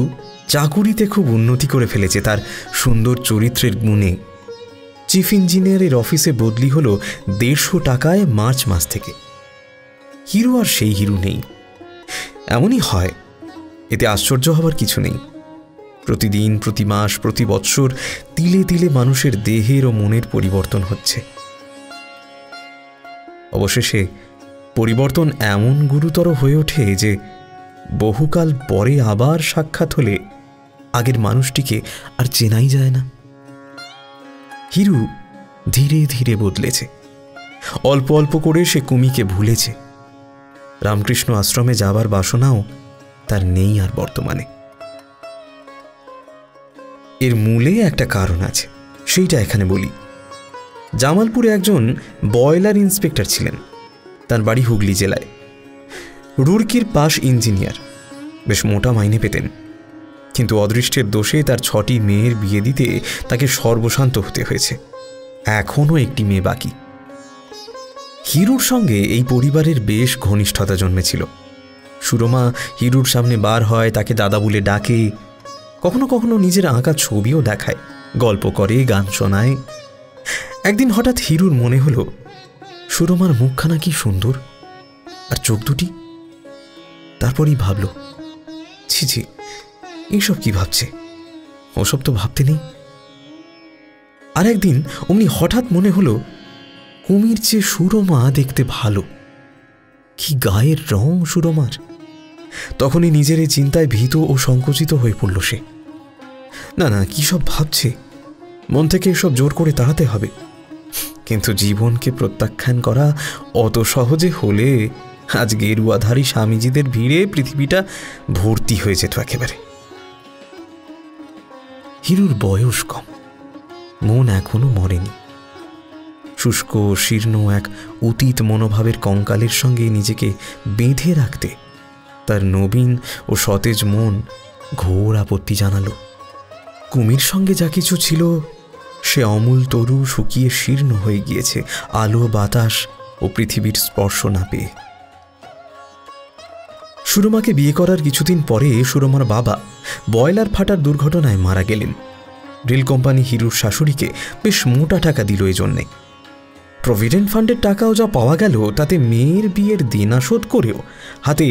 S3: চাকুরিতে খুব উন্নতি করে ফেলেছে তার সুন্দর চরিত্রের গুণে। চিফ ইঞ্জিনিয়ারের অফিসে বদলি হলো 150 টাকায় মার্চ মাস থেকে। হিরু আর সেই হিরু নেই। এমনই হয়, এতে আশ্চর্য হবার কিছু নেই। প্রতিদিন, প্রতি মাস, প্রতি বৎসর তিলে তিলে মানুষের দেহের ও মনের পরিবর্তন হচ্ছে। অবশেষে পরিবর্তন এমন গুরুতর হয়ে ওঠে যে বহুকাল পরে আবার সাক্ষাৎ হলে আগের মানুষটিকে আর চেনাই যায় না। হিরু ধীরে ধীরে বদলেছে। অল্প অল্প করে সে কুমিকে ভুলেছে। রামকৃষ্ণ আশ্রমে যাবার বাসনাও তার নেই আর বর্তমানে। এর মূলে একটা কারণ আছে, সেইটা এখানে বলি। জামালপুরে একজন বয়লার ইন্সপেক্টর ছিলেন। তার বাড়ি হুগলি জেলায়। রুড়কির পাশ ইঞ্জিনিয়ার, বেশ মোটা মাইনে পেতেন। কিন্তু অদৃষ্টের দোষে তার 6টি মেয়ের বিয়ে দিতে তাকে সর্বশান্ত হতে হয়েছে। এখনও একটি মেয়ে বাকি। হিরুর সঙ্গে এই পরিবারের বেশ ঘনিষ্ঠতা জন্মেছিল। সুরমা হিরুর সামনে বার হয়, তাকে দাদা বলে ডাকে, কখনো কখনো নিজের আঁকা ছবিও দেখায়, গল্প করে, গান শোনায়। একদিন হঠাৎ হিরুর মনে হলো সুরমার মুখখানা কি সুন্দর, আর চোখ দুটি। তারপরই ভাবল, ছি ছি, এইসব কি ভাবছে, ওসব তো ভাবতে নেই। আর একদিন অমনি হঠাৎ মনে হলো কুমির চেয়ে সুরমা দেখতে ভালো। কি গায়ের রং সুরমার! তখনই নিজের এই চিন্তায় ভীত ও সংকুচিত হয়ে পড়ল সে। না না, কি সব ভাবছে, মন থেকে এসব জোর করে তাড়াতে হবে। কিন্তু জীবনকে প্রত্যাখ্যান করা অত সহজে হলে আজ গেরুয়াধারী স্বামীজিদের ভিড়ে পৃথিবীটা ভর্তি হয়ে যেত একেবারে। হিরুর বয়স কম, মন এখনো মরেনি। শুষ্ক শীর্ণ এক অতীত মনোভাবের কঙ্কালের সঙ্গে নিজেকে বেঁধে রাখতে তার নবীন ও সতেজ মন ঘোর আপত্তি জানালো। কুমির সঙ্গে যা কিছু ছিল সে অমূল তরু শুকিয়ে শীর্ণ হয়ে গিয়েছে আলো, বাতাস ও পৃথিবীর স্পর্শ না পেয়ে। সুরমাকে বিয়ে করার কিছুদিন পরে সুরমার বাবা বয়লার ফাটার দুর্ঘটনায় মারা গেলেন। রেল কোম্পানি হিরুর শাশুড়িকে বেশ মোটা টাকা দিল এই জন্যে। প্রভিডেন্ট ফান্ডের টাকাও যা পাওয়া গেল তাতে মেয়ের বিয়ের দেনা শোধ করেও হাতে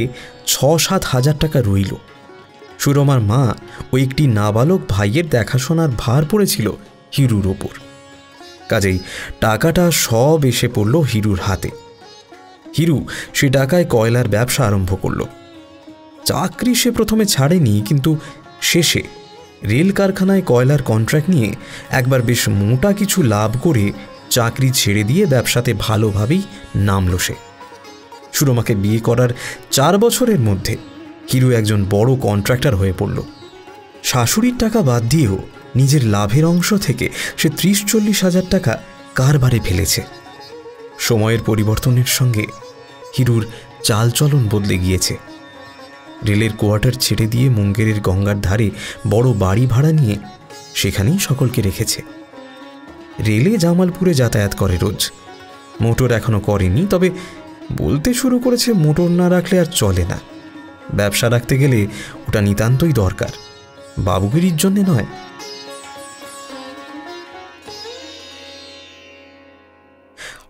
S3: 6-7 হাজার টাকা রইল। সুরমার মা ও একটি নাবালক ভাইয়ের দেখাশোনার ভার পড়েছিল হিরুর ওপর। কাজেই টাকাটা সব এসে পড়ল হিরুর হাতে। হিরু সে টাকায় কয়লার ব্যবসা আরম্ভ করল। চাকরি সে প্রথমে ছাড়েনি, কিন্তু শেষে রেল কারখানায় কয়লার কন্ট্রাক্ট নিয়ে একবার বেশ মোটা কিছু লাভ করে চাকরি ছেড়ে দিয়ে ব্যবসাতে ভালোভাবেই নামল সে। সুরমাকে বিয়ে করার 4 বছরের মধ্যে হিরু একজন বড় কন্ট্রাক্টর হয়ে পড়ল। শাশুড়ির টাকা বাদ দিয়েও নিজের লাভের অংশ থেকে সে 30-40 হাজার টাকা কারবারে ফেলেছে। সময়ের পরিবর্তনের সঙ্গে হিরুর চালচলন বদলে গিয়েছে। রেলের কোয়ার্টার ছেড়ে দিয়ে মুঙ্গেরের গঙ্গার ধারে বড় বাড়ি ভাড়া নিয়ে সেখানেই সকলকে রেখেছে। রেলে জামালপুরে যাতায়াত করে রোজ। মোটর এখনো করেনি, তবে বলতে শুরু করেছে মোটর না রাখলে আর চলে না। ব্যবসা রাখতে গেলে ওটা নিতান্তই দরকার, বাবুগিরির জন্যে নয়।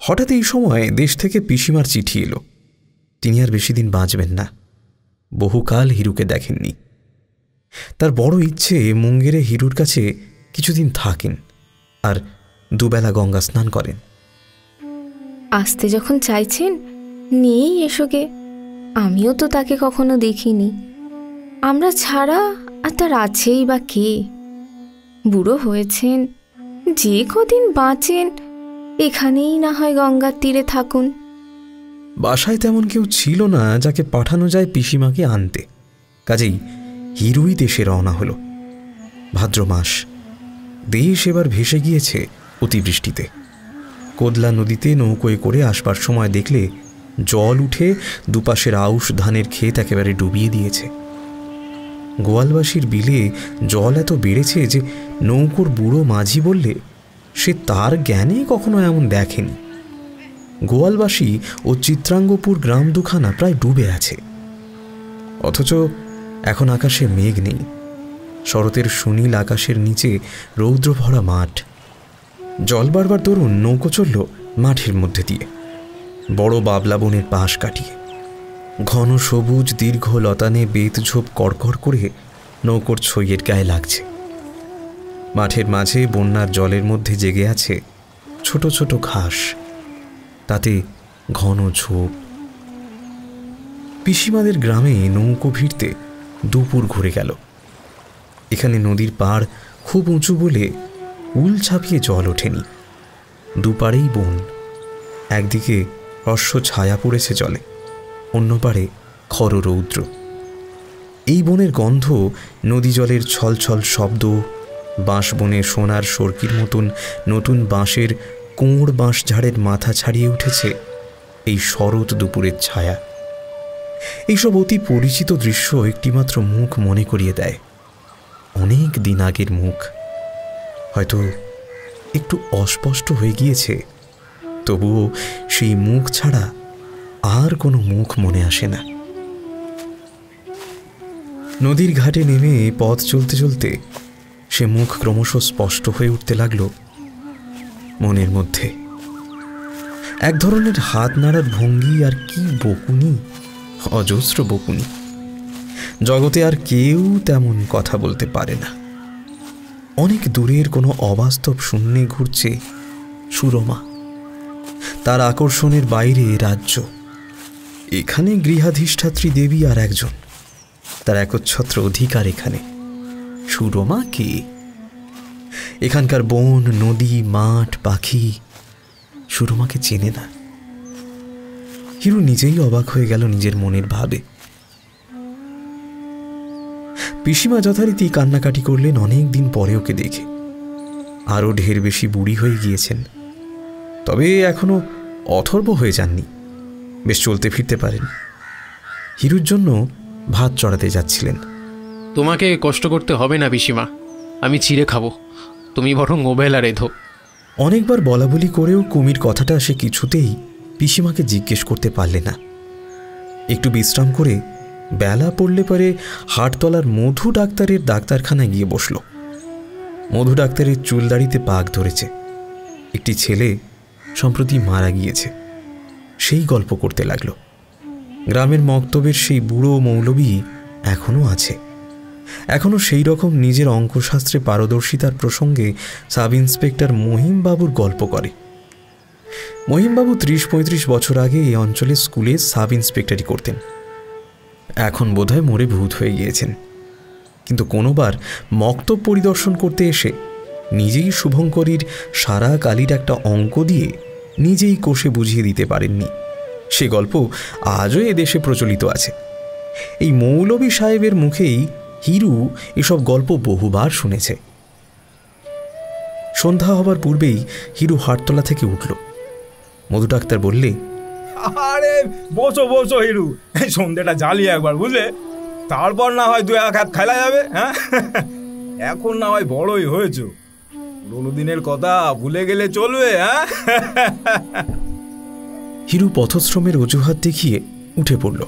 S3: হঠাৎ এই সময় দেশ থেকে পিসিমার চিঠি এলো। তিনি আর বেশি দিন বাঁচবেন না। বহুকাল হিরুকে দেখেননি। তার বড় ইচ্ছে মুঙ্গেরে হিরুর কাছে কিছুদিন থাকেন আর দুবেলা গঙ্গা স্নান করেন।
S7: আসতে যখন চাইছেন নিয়েই এসোগে, আমিও তো তাকে কখনো দেখিনি। আমরা ছাড়া আর তার আছেই বা কে? বুড়ো হয়েছেন, যে কদিন বাঁচেন এখানেই না হয় গঙ্গার তীরে থাকুন।
S3: বাসায় তেমন কেউ ছিল না যাকে পাঠানো যায় পিসিমাকে আনতে, কাজেই হিরুই দেশে রওনা হলো। ভাদ্র মাস, দেশ এবার ভেসে গিয়েছে অতিবৃষ্টিতে। কোদলা নদীতে নৌকোয় করে আসবার সময় দেখলে জল উঠে দুপাশের আউশ ধানের ক্ষেত একেবারে ডুবিয়ে দিয়েছে। গোয়ালবাসীর বিলে জল এত বেড়েছে যে নৌকোর বুড়ো মাঝি বললে সে তার জ্ঞানে কখনো এমন দেখেনি। গোয়ালবাসী ও চিত্রাঙ্গপুর গ্রাম দুখানা প্রায় ডুবে আছে, অথচ এখন আকাশে মেঘ নেই। শরতের সুনীল আকাশের নিচে রৌদ্র ভরা মাঠ। জল বারবার দরুন নৌকো চলল মাঠের মধ্যে দিয়ে, বড় বাবলা বনের পাশ কাটিয়ে। ঘন সবুজ দীর্ঘ লতানে বেতঝোপ কড়কড় করে নৌকোর ছইয়ের গায়ে লাগছে। মাঠের মাঝে বন্যার জলের মধ্যে জেগে আছে ছোট ছোট ঘাস, তাতে ঘন ঝোপ। পিসিমাদের গ্রামে নৌকো ভিড়তে দুপুর ঘুরে গেল। এখানে নদীর পাড় খুব উঁচু বলে উল ছাপিয়ে জল ওঠেনি। দুপাড়েই বন, একদিকে রস্য ছায়া পড়েছে জলে, অন্য পাড়ে খর রৌদ্র। এই বনের গন্ধ, নদী জলের ছলছল শব্দ, বাঁশ বনে সোনার সরকির মতন নতুন বাঁশের কোঁড় বাঁশঝাড়ের মাথা ছাড়িয়ে উঠেছে এই শরৎ দুপুরের ছায়া। এইসব অতি পরিচিত দৃশ্য একটিমাত্র মুখ মনে করিয়ে দেয়, অনেক দিন আগের মুখ। হয়তো একটু অস্পষ্ট হয়ে গিয়েছে, তবুও সেই মুখ ছাড়া আর কোনো মুখ মনে আসে না। নদীর ঘাটে নেমে পথ চলতে চলতে সে মুখ ক্রমশ স্পষ্ট হয়ে উঠতে লাগলো মনের মধ্যে। এক ধরনের হাত নাড়ার ভঙ্গি, আর কি বকুনি, অজস্র বকুনি। জগতে আর কেউ তেমন কথা বলতে পারে না। অনেক দূরের কোনো অবাস্তব শূন্যে ঘুরছে সুরমা। তার আকর্ষণের বাইরে রাজ্য। এখানে গৃহাধিষ্ঠাত্রী দেবী আর একজন, তার একচ্ছত্র অধিকার এখানে। সুরমা কে? এখানকার বন, নদী, মাঠ, পাখি সুরমাকে চেনে না। হিরু নিজেই অবাক হয়ে গেল নিজের মনের ভাবে। পিসিমা যথারীতি কান্নাকাটি করলেন অনেক দিন পরে ওকে দেখে। আরও ঢের বেশি বুড়ি হয়ে গিয়েছেন, তবে এখনো অথর্ব হয়ে যাননি, বেশ চলতে ফিরতে পারেন। হিরুর জন্য ভাত চড়াতে যাচ্ছিলেন।
S2: তোমাকে কষ্ট করতে হবে না পিসিমা, আমি চিড়ে খাবো, তুমি বরং ওবেলা রেধো।
S3: অনেকবার বলা বলি করেও কুমির কথাটা সে কিছুতেই পিসিমাকে জিজ্ঞেস করতে পারলে না। একটু বিশ্রাম করে বেলা পড়লে পরে হাটতলার মধু ডাক্তারের ডাক্তারখানায় গিয়ে বসল। মধু ডাক্তারের চুল দাড়িতে পাক ধরেছে। একটি ছেলে সম্প্রতি মারা গিয়েছে, সেই গল্প করতে লাগলো। গ্রামের মক্তবের সেই বুড়ো মৌলবী এখনও আছে। এখনও সেই রকম নিজের অঙ্কশাস্ত্রে পারদর্শিতার প্রসঙ্গে সাব ইন্সপেক্টর মহিমবাবুর গল্প করে। মহিমবাবু 30-35 বছর আগে এই অঞ্চলের স্কুলে সাব ইন্সপেক্টরি করতেন। এখন বোধহয় মরে ভূত হয়ে গিয়েছেন, কিন্তু কোনোবার মক্তব পরিদর্শন করতে এসে নিজেই শুভঙ্করীর সারা কালির একটা অঙ্ক দিয়ে নিজেই কষে বুঝিয়ে দিতে পারেননি। সে গল্প আজও এদেশে প্রচলিত আছে। এই মৌলভী সাহেবের মুখেই হিরু এসব গল্প বহুবার শুনেছে। সন্ধ্যা হবার পূর্বেই হিরু হাটতলা থেকে উঠল। মধু ডাক্তার বললে,
S5: আরে বসো বসো হিরু, সন্ধ্যেটা জ্বালিয়ে একবার, বুঝলে, তারপর না হয় 2-1 হাত খেলা যাবে। হ্যাঁ, এখন না হয় বড়ই হয়েছো, পুরোনো দিনের কথা ভুলে গেলে চলবে? হ্যাঁ।
S3: হিরু পথশ্রমের অজুহাত দেখিয়ে উঠে পড়ল।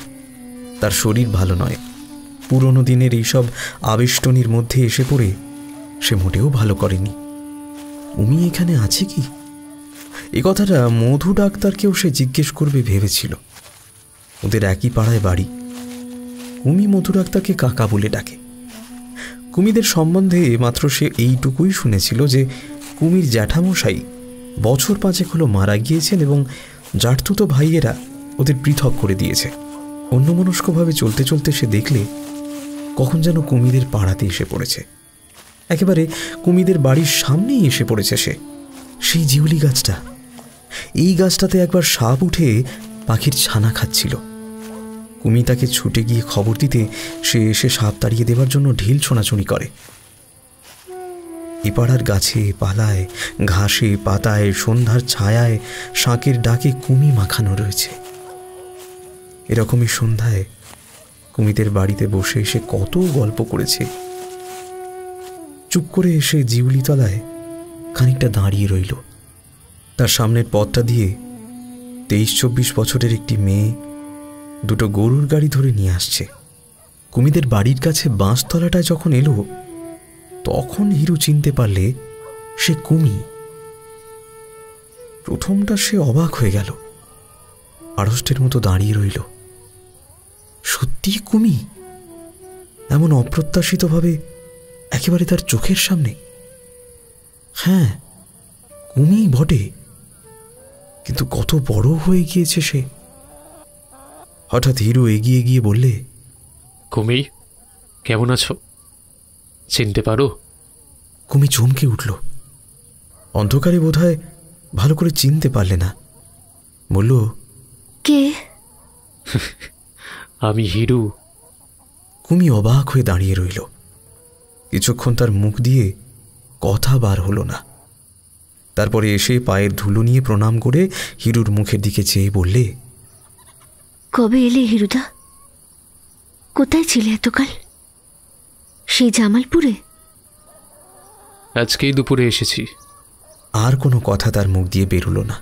S3: তার শরীর ভালো নয়। পুরনো দিনের এইসব আবেষ্টনীর মধ্যে এসে পড়ে সে মোটেও ভালো করেনি। উমি এখানে আছে কি? এ কথাটা মধু ডাক্তারকেও সে জিজ্ঞেস করবে ভেবেছিল। ওদের একই পাড়ায় বাড়ি। উমি মধু ডাক্তারকে কাকা বলে ডাকে। কুমিদের সম্বন্ধে মাত্র সে এইটুকুই শুনেছিল যে কুমির জ্যাঠামশাই বছর 5 হলো মারা গিয়েছেন এবং জাঠতুতো ভাইয়েরা ওদের পৃথক করে দিয়েছে। অন্যমনস্কভাবে চলতে চলতে সে দেখলে কখন যেন কুমিদের পাড়াতে এসে পড়েছে। একেবারে কুমিদের বাড়ির সামনেই এসে পড়েছে সে। সেই জিউলি গাছটা, এই গাছটাতে একবার সাপ উঠে পাখির ছানা খাচ্ছিল। কুমি তাকে ছুটে গিয়ে খবর দিতে সে এসে সাপ তাড়িয়ে দেবার জন্য ঢিল ছোঁড়াছুঁড়ি করে। এ পাড়ার গাছে পালায়, ঘাসে পাতায়, সন্ধ্যার ছায়ায় শাঁকের ডাকে কুমি মাখানো রয়েছে। এরকমই সন্ধ্যায় কুমিদের বাড়িতে বসে এসে কত গল্প করেছে। চুপ করে এসে জিউলি তলায় খানিকটা দাঁড়িয়ে রইল। তার সামনের পথটা দিয়ে 23-24 বছরের একটি মেয়ে 2টো গরুর গাড়ি ধরে নিয়ে আসছে। কুমিদের বাড়ির কাছে বাঁশতলাটায় যখন এলো তখন হিরু চিনতে পারলে সে কুমি। প্রথমটা সে অবাক হয়ে গেল, আড়ষ্টের মতো দাঁড়িয়ে রইল। সত্যি কুমি, এমন অপ্রত্যাশিতভাবে একেবারে তার চোখের সামনে। হ্যাঁ, কুমি বটে, কিন্তু কত বড় হয়ে গিয়েছে সে। হঠাৎ হিরু এগিয়ে গিয়ে বললে,
S2: কুমি, কেমন আছো? চিনতে পারো?
S3: কুমি চমকে উঠল। অন্ধকারে বোধহয় ভালো করে চিনতে পারলে না। বলল,
S1: কে?
S2: আমি হিরু।
S3: কুমি অবাক হয়ে দাঁড়িয়ে রইল। কিছুক্ষণ তার মুখ দিয়ে কথা বার হলো না। তারপরে এসে পায়ের ধুলো নিয়ে প্রণাম করে হিরুর মুখের দিকে চেয়ে বললে,
S1: কবে এলে হিরুদা? কোথায় ছিলে এতকাল? সেই জামালপুরে?
S2: আজকেই দুপুরে এসেছি।
S3: আর কোনো কথা তার মুখ দিয়ে বেরোলো না।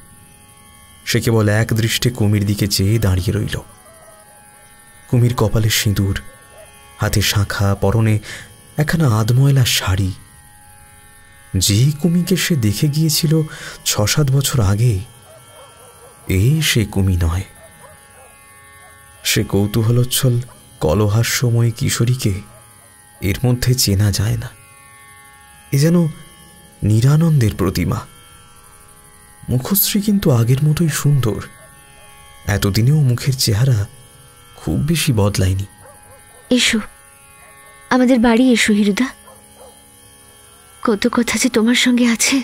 S3: সে কেবল এক দৃষ্টে কুমির দিকে চেয়ে দাঁড়িয়ে রইল। কুমির কপালে সিঁদুর, হাতে শাঁখা, পরনে একখানা আধময়লা শাড়ি। যে কুমিকে সে দেখে গিয়েছিল 6-7 বছর আগে, এই সে কুমি নয়। সে কৌতূহলোচ্ছল কলহাস্যময় কিশোরীকে এর মধ্যে চেনা যায় না। এ যেন নিরানন্দের প্রতিমা। মুখশ্রী কিন্তু আগের মতোই সুন্দর। এতদিনেও মুখের চেহারা খুব বেশি বদলায়নি।
S1: এসো, আমাদের বাড়ি এসো হিরুদা। কত কথা যে তোমার সঙ্গে আছে।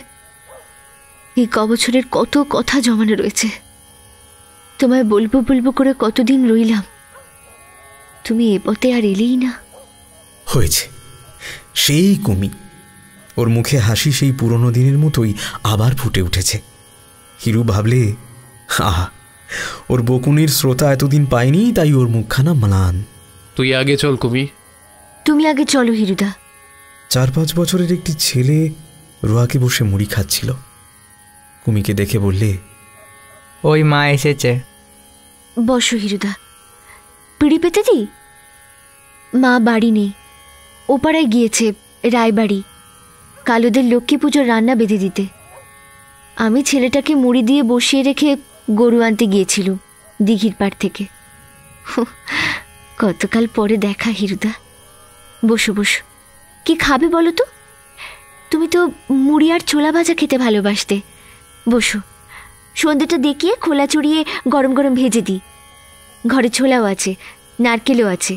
S1: এই কবছরের কত কথা জমানো রয়েছে। তোমায় বলবো বলবো করে কতদিন রইলাম, তুমি এ পথে আর এলেই না।
S3: হয়েছে, সেই কুমি। ওর মুখে হাসি সেই পুরনো দিনের মতোই আবার ফুটে উঠেছে। হিরু ভাবলে, আহা, ওর বকুনির শ্রোতা এতদিন পায়নি, তাই ওর মুখখানা ম্লান।
S2: তুই আগে চল কুমি।
S1: তুমি আগে চলো হিরুদা।
S3: 4-5 বছরের একটি ছেলে রোয়াকে বসে মুড়ি খাচ্ছিল। কুমিকে দেখে বললে,
S10: ওই মা এসেছে।
S1: বসো হিরুদা। পিড়ি পেতে দিই? মা বাড়ি নেই, ওপাড়ায় গিয়েছে রায়বাড়ি কালোদের লক্ষ্মী পুজোর রান্না বেঁধে দিতে। আমি ছেলেটাকে মুড়ি দিয়ে বসিয়ে রেখে গরু আনতে গিয়েছিল দিঘির পাড় থেকে। কতকাল পরে দেখা হিরুদা। বসো বসো। কি খাবে বলো তো? তুমি তো মুড়ি আর ছোলা ভাজা খেতে ভালোবাসতে। বসো, সন্ধ্যেটা দেখিয়ে খোলা চড়িয়ে গরম গরম ভেজে দিই। ঘরে ছোলাও আছে, নারকেলও আছে।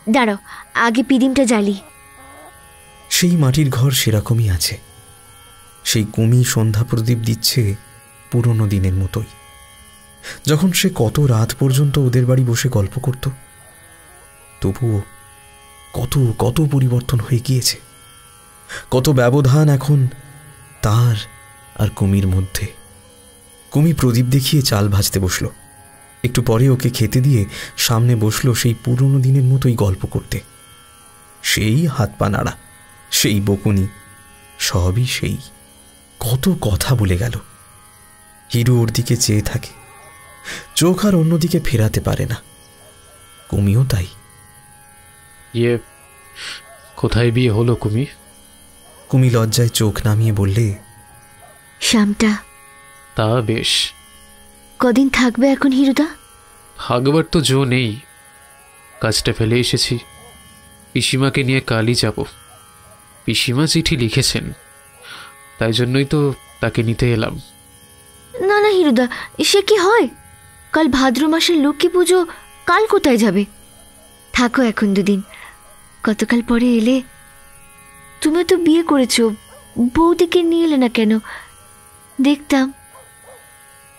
S1: দাঁড়াও, আগে পিদিমটা জ্বালি।
S3: সেই মাটির ঘর সেরকমই আছে। সেই কুমি সন্ধ্যা প্রদীপ দিচ্ছে পুরনো দিনের মতোই, যখন সে কত রাত পর্যন্ত ওদের বাড়ি বসে গল্প করত। তবুও কত কত পরিবর্তন হয়ে গিয়েছে, কত ব্যবধান এখন তার আর কুমির মধ্যে। কুমি প্রদীপ দেখিয়ে চাল ভাজতে বসল। একটু পরে ওকে খেতে দিয়ে সামনে বসল সেই পুরনো দিনের মতোই গল্প করতে। সেই হাত পা নাড়া, সেই বকুনি, সবই সেই। কত কথা বলে গেল। হিরু ওর দিকে চেয়ে থাকে, চোখ আর অন্যদিকে ফেরাতে পারে না। কুমিও তাই।
S2: কোথায় বিয়ে হলো কুমি?
S3: কুমি লজ্জায় চোখ নামিয়ে বললে,
S1: শ্যামটা।
S2: তা বেশ।
S1: কদিন থাকবে এখন হিরুদা?
S2: থাকবার তো জো নেই, কাজটা ফেলে এসেছি। পিসিমাকে নিয়ে কালই যাব। পিসিমা চিঠি লিখেছেন, তাই জন্যই তো তাকে নিতে এলাম।
S1: না না হিরুদা, সে কি হয়? কাল ভাদ্র মাসের লক্ষ্মী পুজো, কাল কোথায় যাবে? থাকো এখন দুদিন, কতকাল পরে এলে। তুমি তো বিয়ে করেছো, বৌদিকে নিয়ে এলে না কেন? দেখতাম।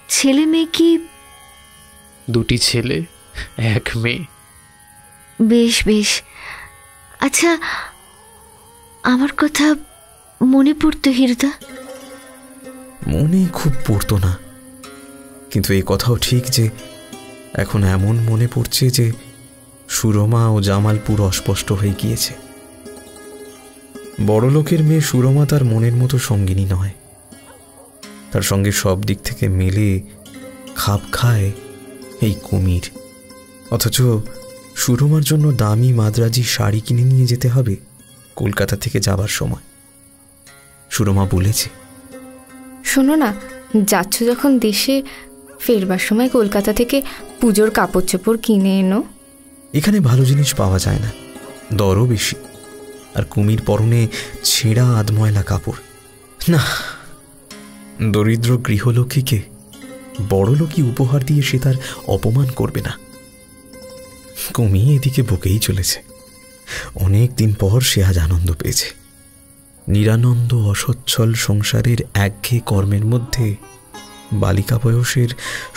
S1: ছেলে মেয়ে কি?
S2: 2টি ছেলে, 1 মেয়ে।
S1: বেশ বেশ। আচ্ছা, আমার কথা মনে পড়তো হিরুদা?
S3: মনে খুব পড়তো না, কিন্তু এই কথাও ঠিক যে এখন এমন মনে পড়ছে যে সুরমা ও জামাল পুরো অস্পষ্ট হয়ে গিয়েছে। বড়লোকের মেয়ে সুরমা তার মনের মতো সঙ্গিনী নয়। তার সঙ্গে সব দিক থেকে মেলে খাপ খায় এই কুমির। অথচ সুরমার জন্য দামি মাদ্রাজি শাড়ি কিনে নিয়ে যেতে হবে কলকাতা থেকে যাবার সময়। সুরমা বলেছে,
S7: শোনো না, যাচ্ছ যখন দেশে, ফেরবার সময় কলকাতা থেকে পুজোর কাপড় চোপড় কিনে এনো।
S3: এখানে ভালো জিনিস পাওয়া যায় না, দরও বেশি। আর কুমির পরনে ছেঁড়া আধময়লা কাপড়। না, দরিদ্র গৃহলক্ষ্মীকে বড়লোকই উপহার দিয়ে সে তার অপমান করবে না। কুমি এদিকে বকেই চলেছে। অনেক দিন পর সে আজ আনন্দ পেয়েছে। নিরানন্দ অসচ্ছল সংসারের একঘেয়ে কর্মের মধ্যে বালিকা বয়সের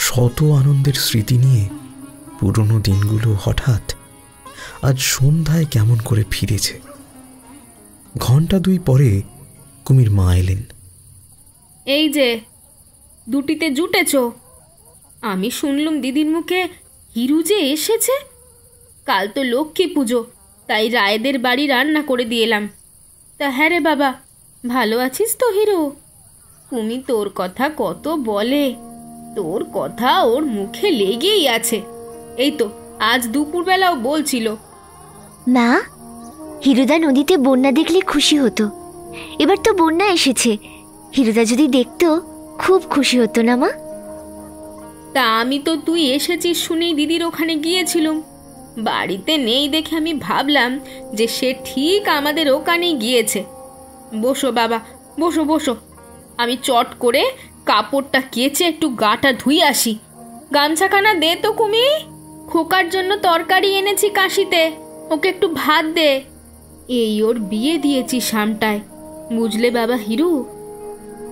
S3: শত আনন্দের স্মৃতি নিয়ে পুরনো দিনগুলো হঠাৎ আজ সন্ধ্যায় কেমন করে ফিরেছে। 2 ঘন্টা পরে কুমির মা এলেন।
S9: এই যে 2টিতে জুটেছ। আমি শুনলুম দিদির মুখে হিরু যে এসেছে। কাল তো লক্ষ্মী পুজো, তাই রায়েদের বাড়ি রান্না করে দিয়ে এলাম। তা হ্যাঁ রে বাবা, ভালো আছিস তো হিরু? কুমি তোর কথা কত বলে, তোর কথা ওর মুখে লেগেই আছে। এই তো আজ দুপুরবেলাও বলছিল।
S1: মা, হিরুদা নদীতে বন্যা দেখলে খুশি হতো। এবার তো বন্যা এসেছে, হিরুদা যদি দেখতো খুব খুশি হতো না মা?
S9: তা আমি তো তুই এসেছিস শুনেই দিদির ওখানে গিয়েছিলাম। বাড়িতে নেই দেখে আমি ভাবলাম যে সে ঠিক আমাদের ওখানেই গিয়েছে। বসো বাবা, বসো বসো। আমি চট করে কাপড়টা কেচে একটু গাটা ধুই আসি। গামছাখানা দে তো কুমি। খোকার জন্য তরকারি এনেছি কাশিতে, ওকে একটু ভাত দে। এই ওর বিয়ে দিয়েছি সামটায়, বুঝলে বাবা হিরু?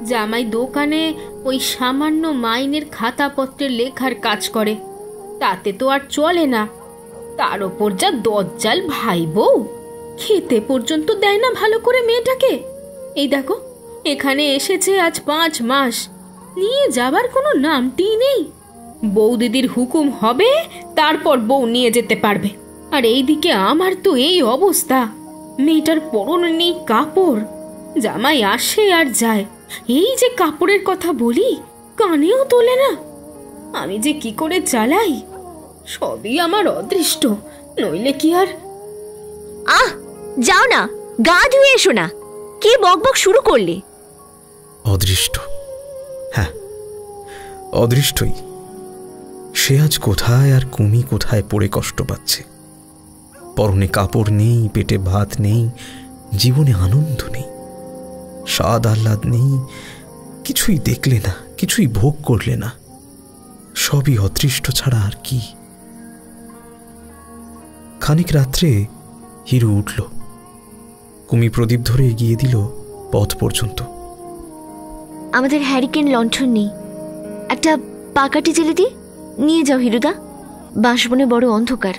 S9: জামাই দোকানে ওই সামান্য মাইনের খাতাপত্রের লেখার কাজ করে, তাতে তো আর চলে না। তার ওপর যা দজ্জাল ভাই বউ, খেতে পর্যন্ত দেয় না ভালো করে মেয়েটাকে। এই দেখো, এখানে এসেছে আজ 5 মাস, নিয়ে যাবার কোনো নামটি নেই। বউ দিদির হুকুম হবে, তারপর বউ নিয়ে যেতে পারবে। আর এইদিকে আমার তো এই অবস্থা, মেয়েটার পরনে নেই কাপড়। জামাই আসে আর যায়, এই যে কাপড়ের কথা বলি কানেও তোলে না। আমি যে কি করে চালাই, সবই আমার অদৃষ্ট, নইলে কি আর।
S1: যাও না, গা ধুয়ে এসো না। কি বকবক শুরু করলে?
S3: অদৃষ্ট? হ্যাঁ, অদৃষ্টই। সে আজ কোথায় আর কুমি কোথায় পড়ে কষ্ট পাচ্ছে। পরনে কাপড় নেই, পেটে ভাত নেই, জীবনে আনন্দ নেই, স্বাদ আহ্লাদ নেই, কিছুই দেখলে না, কিছুই ভোগ করলে না। সবই অদৃষ্ট ছাড়া আর কি। খানিক রাত্রে হিরু উঠল। কুমি প্রদীপ ধরে এগিয়ে দিল পথ পর্যন্ত।
S1: আমাদের হ্যারিকেন লণ্ঠন নেই, একটা পাকাটি জেলে দি, নিয়ে যাও হিরুদা, বাঁশবনে বড় অন্ধকার।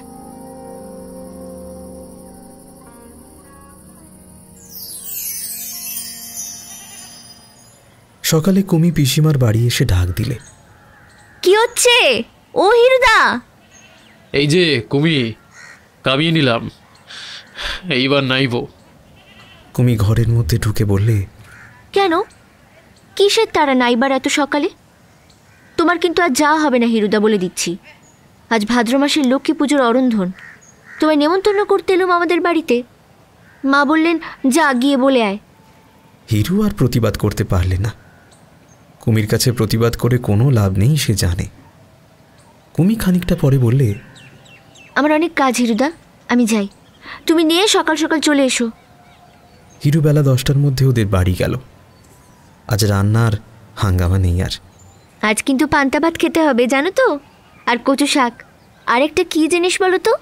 S3: সকালে কুমি পিসিমার বাড়ি এসে ডাক দিলে,
S1: কি হচ্ছে ও হিরুদা?
S2: এই যে কুমি, কামিয়ে নিলাম, এইবার নাইব।
S3: কুমি ঘরের মধ্যে ঢুকে বললে,
S1: কেন, কিসের তারা নাইবার এত সকালে? তোমার কিন্তু আজ যাওয়া হবে না হিরুদা, বলে দিচ্ছি। আজ ভাদ্র মাসের লক্ষ্মী পুজোর অরন্ধন, তোমায় নেমন্তন্ন করতে এলুম আমাদের বাড়িতে। মা বললেন যা গিয়ে বলে আয়।
S3: হিরু আর প্রতিবাদ করতে পারলে না। কুমির কাছে প্রতিবাদ করে কোনো লাভ নেই, সে জানে। কুমি খানিকটা পরে বললে,
S1: আমার অনেক কাজ হিরুদা, আমি যাই, তুমি নিয়ে সকাল সকাল চলে এসো।
S3: হিরু বেলা 10টার মধ্যে ওদের বাড়ি গেল। আজ রান্নার হাঙ্গামা নেই আর।
S1: আজ কিন্তু পান্তা ভাত খেতে হবে জানো তো, আর কচু শাক। আরেকটা কি জিনিস বলো তো?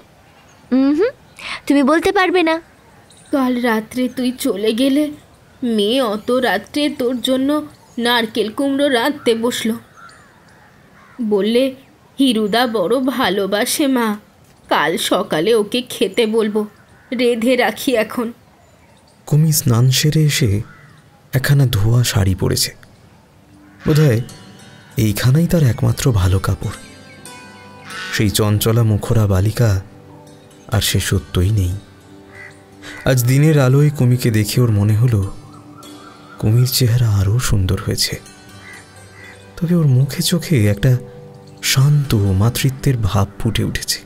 S1: তুমি বলতে পারবে না।
S9: কাল রাত্রে তুই চলে গেলে মেয়ে অত রাত্রে তোর জন্য নারকেল কুমড়ো রাঁধতে বসলো। বললে হিরুদা বড় ভালোবাসে মা, কাল সকালে ওকে খেতে বলবো, রেঁধে রাখি এখন।
S3: কুমি স্নান সেরে এসে একখানা ধোয়া শাড়ি পরেছে। বোধহয় এইখানেই তার একমাত্র ভালো কাপড়। সেই চঞ্চলা মুখরা বালিকা আর সে সত্যই নেই। আজ দিনের আলোয় কুমিকে দেখে ওর মনে হলো কুমির চেহারা আরও সুন্দর হয়েছে। তবে ওর মুখে চোখে একটা শান্ত মাতৃত্বের ভাব ফুটে উঠেছে,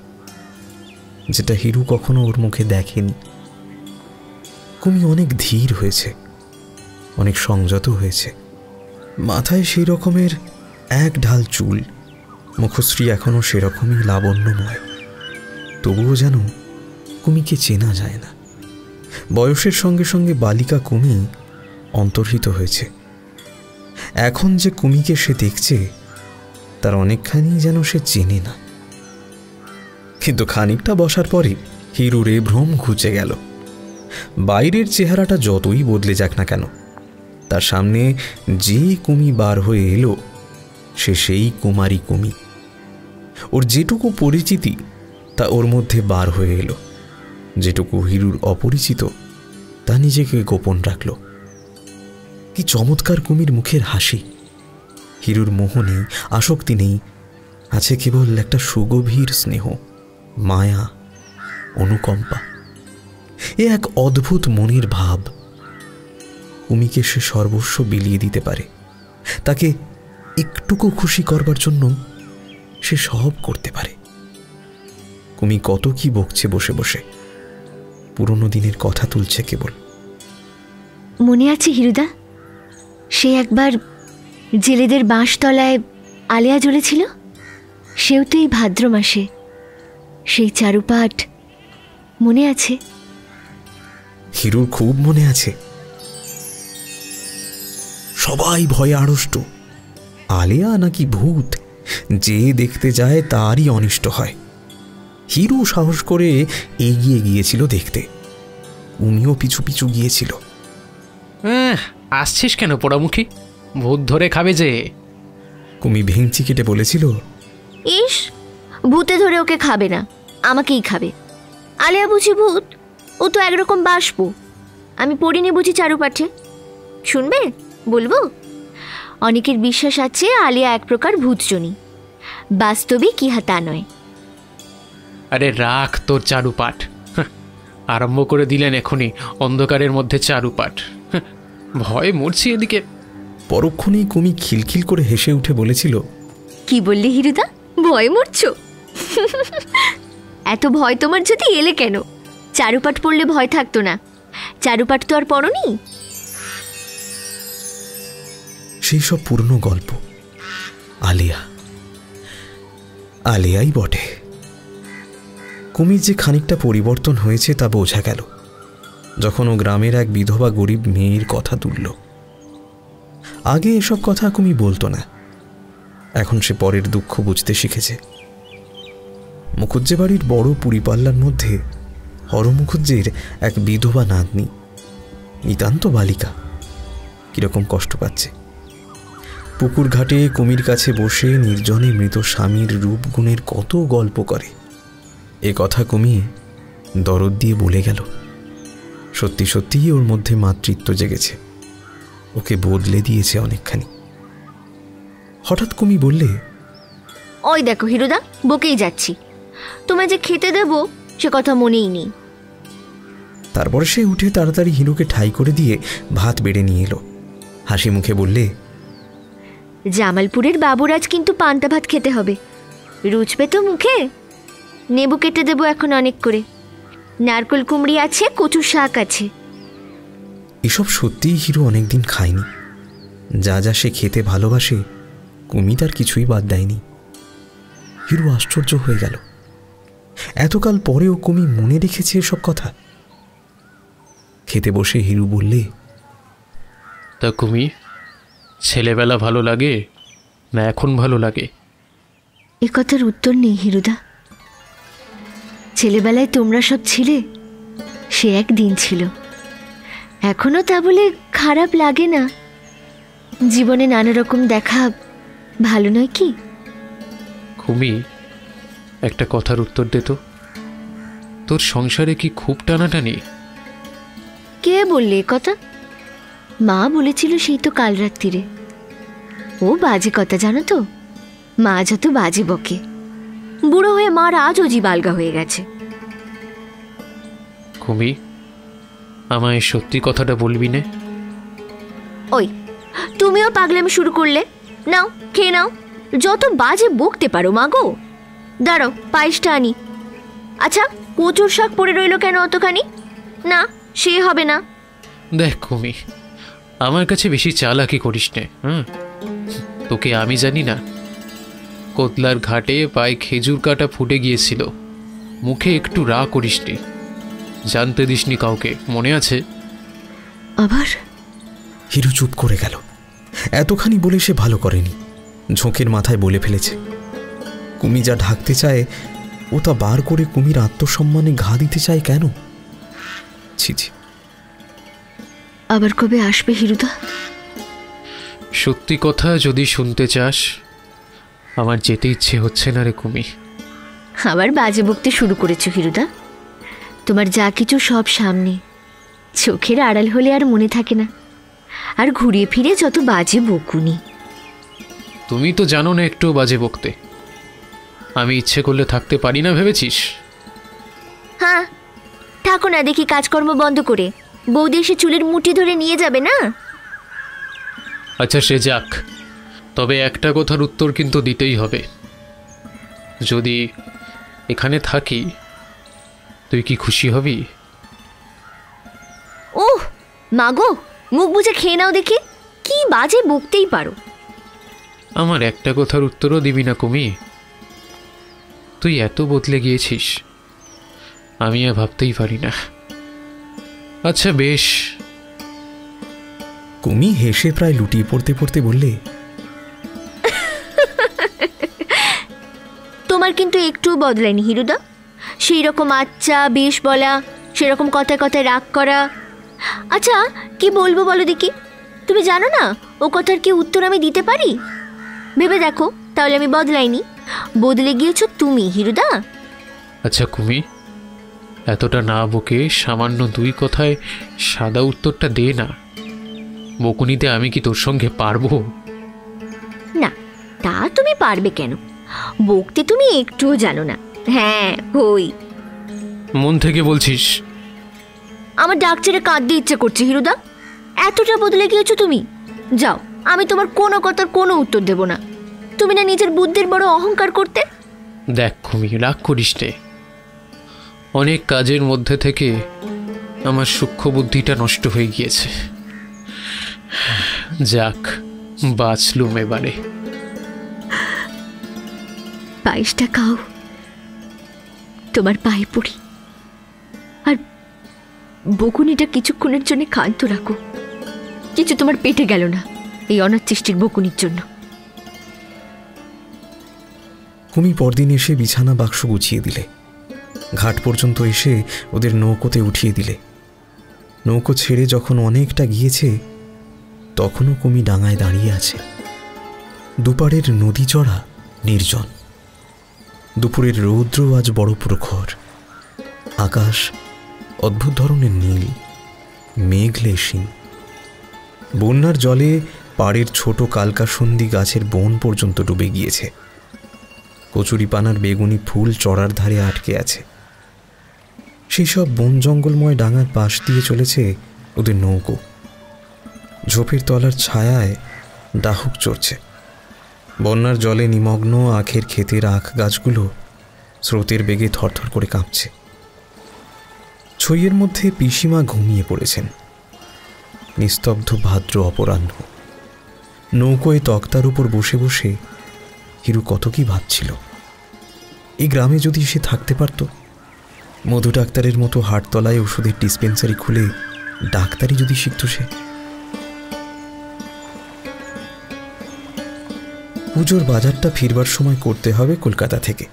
S3: যেটা হিরু কখনো ওর মুখে দেখেনি। কুমি অনেক ধীর হয়েছে, অনেক সংযত হয়েছে। মাথায় সেই রকমের এক ঢাল চুল, মুখশ্রী এখনো সেরকমই লাবণ্যময়। তবুও যেন কুমিকে চেনা যায় না। বয়সের সঙ্গে সঙ্গে বালিকা কুমি অন্তর্হিত হয়েছে। এখন যে কুমিকে সে দেখছে তার অনেকখানি যেন সে চেনে না। কিন্তু খানিকটা বসার পরে হিরুরে ভ্রম ঘুচে গেল। বাইরের চেহারাটা যতই বদলে যাক না কেন, তার সামনে যে কুমি বার হয়ে এলো সে সেই কুমারী কুমি। ওর যেটুকু পরিচিতি তা ওর মধ্যে বার হয়ে এলো, যেটুকু হিরুর অপরিচিত তা নিজেকে গোপন রাখল। কি চমৎকার কুমির মুখের হাসি! হিরুর মোহ নেই, আসক্তি নেই, আছে কেবল একটা সুগভীর স্নেহ, মায়া, অনুকম্পা। এ এক অদ্ভুত মনের ভাব। কুমিকে সে সর্বস্ব বিলিয়ে দিতে পারে। তাকে একটুকু খুশি করবার জন্য সে সব করতে পারে। কুমি কত কি বকছে বসে বসে, পুরনো দিনের কথা তুলছে কেবল।
S1: মনে আছে হিরুদা, সে একবার জেলেদের বাঁশতলায় আলেয়া জ্বলেছিল? সেও তো এই ভাদ্র মাসে। সেই চারুপাঠ মনে আছে?
S3: হিরুর খুব মনে আছে। সবাই ভয়ে আড়ষ্ট। আলেয়া নাকি ভূত, যে দেখতে যায় তারই অনিষ্ট হয়। হিরু সাহস করে এগিয়ে গিয়েছিল দেখতে, উমিও পিছু পিছু গিয়েছিল।
S2: আসছিস কেন পোড়ামুখী, ভূত ধরে খাবে যে।
S3: কুমি ভেঙচি কেটে বলেছিল,
S1: ইস, ভূতে ধরে ওকে খাবে না, আমাকেই খাবে। আলেয়া বুঝি ভূত? ও তো একরকম বাসবো। আমি পড়িনি বুঝি চারুপাঠে? শুনবে বলবো? অনেকের বিশ্বাস আছে আলেয়া এক প্রকার ভূতজনী, বাস্তবে কি হা তা নয়।
S2: আরে রাখ তোর চারুপাঠ, আরম্ভ করে দিলেন এখনই অন্ধকারের মধ্যে চারুপাঠ। ভয়ে মরছি এদিকে।
S3: পরক্ষণেই কুমি খিলখিল করে হেসে উঠে বলেছিল,
S1: কি বললি হিরুদা, ভয় মরছ? এত ভয় তোমার যদি এলে কেন? চারুপাঠ পড়লে ভয় থাকতো না। চারুপাঠ তো আর পড়নি।
S3: সেই সব পুরনো গল্প। আলেয়া, আলেয়াই বটে। কুমির যে খানিকটা পরিবর্তন হয়েছে তা বোঝা গেল যখন ও গ্রামের এক বিধবা গরিব মেয়ের কথা তুলল। আগে এসব কথা কুমি বলতো না, এখন সে পরের দুঃখ বুঝতে শিখেছে। মুখুজ্জে বাড়ির বড় পুরীপাল্লার মধ্যে হর মুখুজ্জের এক বিধবা নাতনি, নিতান্ত বালিকা, কিরকম কষ্ট পাচ্ছে। পুকুর ঘাটে কুমির কাছে বসে নির্জনে মৃত স্বামীর রূপ গুণের কত গল্প করে। এ কথা কুমি দরদ দিয়ে বলে গেল। সত্যি সত্যিই ওর মধ্যে মাতৃত্ব জেগেছে, ওকে বদলে দিয়েছে অনেকখানি। হঠাৎ কুমি বললে,
S1: ওই দেখো হিরুদা, বকেই যাচ্ছি, তোমায় যে খেতে দেব সে কথা মনেই নেই।
S3: তারপর সে উঠে তাড়াতাড়ি হিরুকে ঠাই করে দিয়ে ভাত বেড়ে নিয়ে এলো। হাসি মুখে বললে,
S1: জামালপুরের বাবুরাজ কিন্তু পান্তা ভাত খেতে হবে, রুচবে তো মুখে। নেবু কেটে দেবো এখন অনেক করে, নারকেল কুমড়ি আছে, কচুর শাক আছে।
S3: এসব সত্যিই হিরু অনেকদিন খায়নি। যা যা সে খেতে ভালোবাসে কুমি তার কিছুই বাদ দেয়নি। হিরু আশ্চর্য হয়ে গেল, এতকাল পরেও কুমি মনে রেখেছে এসব কথা। খেতে বসে হিরু বললে,
S2: তা কুমি, ছেলেবেলা ভালো লাগে না এখন ভালো লাগে?
S1: এ কথার উত্তর নেই হিরুদা। ছেলেবেলায় তোমরা সব ছিলে, সে একদিন ছিল। এখনো তা বলে খারাপ লাগে না। জীবনে নানা রকম দেখা ভালো নয় কি?
S2: কুমি, একটা কথার উত্তর দে তো, তোর সংসারে কি খুব টানাটানি?
S1: কে বললে এ কথা? মা বলেছিল সেই তো কাল রাত্রিরে। ও বাজে কথা জানো তো, মা যত বাজে বকে। বুড়ো হয়ে মার আজও জীব আলগা হয়ে গেছে।
S2: কুমি, আমায় সত্যি কথাটা বলবি না?
S1: ওই তুমিও পাগলামি শুরু করলে। নাও খেয়ে নাও, যত বাজে বকতে পারো মা গো। দাঁড়াও পায়েসটা আনি। আচ্ছা, কচুর শাক পড়ে রইল কেন অতখানি? না, সে হবে না।
S2: দেখ কুমি, আমার কাছে বেশি চালাকি করিস নে। তোকে আমি জানি না? কোতলার ঘাটে পায়ে খেজুর কাটা ফুটে গিয়েছিল, মুখে একটু রা করিস নি, জানতে দিসনি কাউকে, মনে আছে?
S1: আবার
S3: হিরু চুপ করে গেল। এতখানি বলে সে ভালো করেনি, ঝোঁকের মাথায় বলে ফেলেছে। কুমি যা ঢাকতে চায় ও তা বার করে কুমির আত্মসম্মানে ঘা দিতে চায় কেন? ছি ছি।
S1: আবার কবে আসবে হিরুদা?
S2: সত্যি কথা যদি শুনতে চাস, আমার যেতে ইচ্ছে হচ্ছে না রে কুমি।
S1: আবার বাজে বকতে শুরু করেছো হিরুদা। তোমার যা কিছু সব সামনে, চোখের আড়াল হলে আর মনে থাকে না। আর ঘুরিয়ে ফিরে যত বাজে বকুনি।
S2: তুমি তো জানো না একটু বাজে বকতে। আমি ইচ্ছে করলে থাকতে পারি না ভেবেছিস?
S1: হ্যাঁ, থাকো না দেখি কাজকর্ম বন্ধ করে। বৌদি এসে চুলের মুঠি ধরে নিয়ে যাবে না?
S2: আচ্ছা সে যাক, তবে একটা কথার উত্তর কিন্তু দিতেই হবে। যদি এখানে থাকি তুই কি খুশি হবি?
S1: ওহ মাগো, মুখ বুঝে খেয়ে নাও দেখি। কি বাজে বকতেই পারো।
S2: আমার একটা কথার উত্তরও দিবি না কুমি? তুই এত বদলে গিয়েছিস, আমি আর ভাবতেই পারি না। আচ্ছা বেশ।
S3: কুমি হেসে প্রায় লুটিয়ে পড়তে পড়তে বললে,
S1: তোমার কিন্তু একটু বদলায়নি হিরুদা। সেই রকম আচ্ছা বেশ বলা, সেরকম কথায় কথায় রাগ করা। আচ্ছা কি বলবো বলো দেখি? তুমি জানো না ও কথার কি উত্তর আমি দিতে পারি? ভেবে দেখো, তাহলে আমি বদলাইনি, বদলে গিয়েছো তুমি হিরুদা।
S2: আচ্ছা কুমি, এতটা না বকে সামান্য দুই কথায় সাদা উত্তরটা দে না। বকুনিতে আমি কি তোর সঙ্গে পারবো?
S1: না, তা তুমি পারবে কেন? বকতে তুমি একটুও জানো না। হ্যাঁ হই।
S2: মন থেকে বলছিস?
S1: আমার ডাক ছেড়ে কাঁদতে ইচ্ছে করছে হিরুদা। এতটা বদলে গিয়েছো তুমি। যাও, আমি তোমার কোনো কথার কোনো উত্তর দেব না। তুমি না নিজের বুদ্ধির বড় অহংকার করতে?
S2: দেখ কুমি, রাগ করিস রে। অনেক কাজের মধ্যে থেকে আমার সূক্ষ্ম বুদ্ধিটা নষ্ট হয়ে গিয়েছে। যাক, বাঁচলুম এবারে।
S1: পায়েসটা খাও, তোমার পায়ে পড়ি। আর বকুনিটা কিছুক্ষণের জন্য ক্ষান্ত রাখো। কিছু তোমার পেটে গেল না এই অনাথ সৃষ্টির বকুনির জন্য।
S3: কুমি পরদিন এসে বিছানা বাক্স গুছিয়ে দিলে, ঘাট পর্যন্ত এসে ওদের নৌকোতে উঠিয়ে দিলে। নৌকো ছেড়ে যখন অনেকটা গিয়েছে, তখনও কুমি ডাঙায় দাঁড়িয়ে আছে। দুপারের নদী চড়া নির্জন। দুপুরের রৌদ্র আজ বড় প্রখর। আকাশ অদ্ভুত ধরনের নীল, মেঘ লেশিন। বন্যার জলে পাড়ের ছোট কালকাসুন্দি গাছের বন পর্যন্ত ডুবে গিয়েছে। কচুরিপানার বেগুনি ফুল চড়ার ধারে আটকে আছে। সেই সব বন জঙ্গলময় ডাঙার পাশ দিয়ে চলেছে ওদের নৌকো। ঝোপের তলার ছায়ায় ডাহুক চড়ছে। বন্যার জলে নিমগ্ন আখের ক্ষেতের আখ গাছগুলো স্রোতের বেগে থরথর করে কাঁপছে। ছইয়ের মধ্যে পিসিমা ঘুমিয়ে পড়েছেন। নিস্তব্ধ ভাদ্র অপরাহ্ন। নৌকোয় তক্তার উপর বসে বসে হিরু কত কি ভাবছিল। এই গ্রামে যদি সে থাকতে পারত, মধু ডাক্তারের মতো হাটতলায় ওষুধের ডিসপেন্সারি খুলে ডাক্তারি যদি শিখত সে। পুজোর বাজারটা ফিরবার সময় করতে হবে কলকাতা থেকে,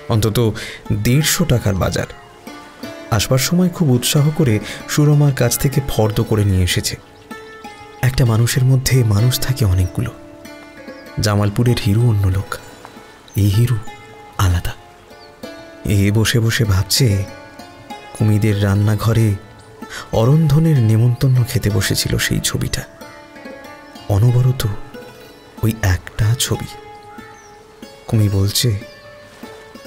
S3: অন্তত 150 টাকার বাজার। আসবার সময় খুব উৎসাহ করে সুরমার কাছ থেকে ফর্দ করে নিয়ে এসেছে। একটা মানুষের মধ্যে মানুষ থাকে অনেকগুলো। জামালপুরের হিরু অন্য লোক, এই হিরু আলাদা। এ বসে বসে ভাবছে, কুমিদের রান্নাঘরে অরন্ধনের নেমন্তন্ন খেতে বসেছিল সেই ছবিটা। অনবরত ওই একটা ছবি। কুমি বলছে,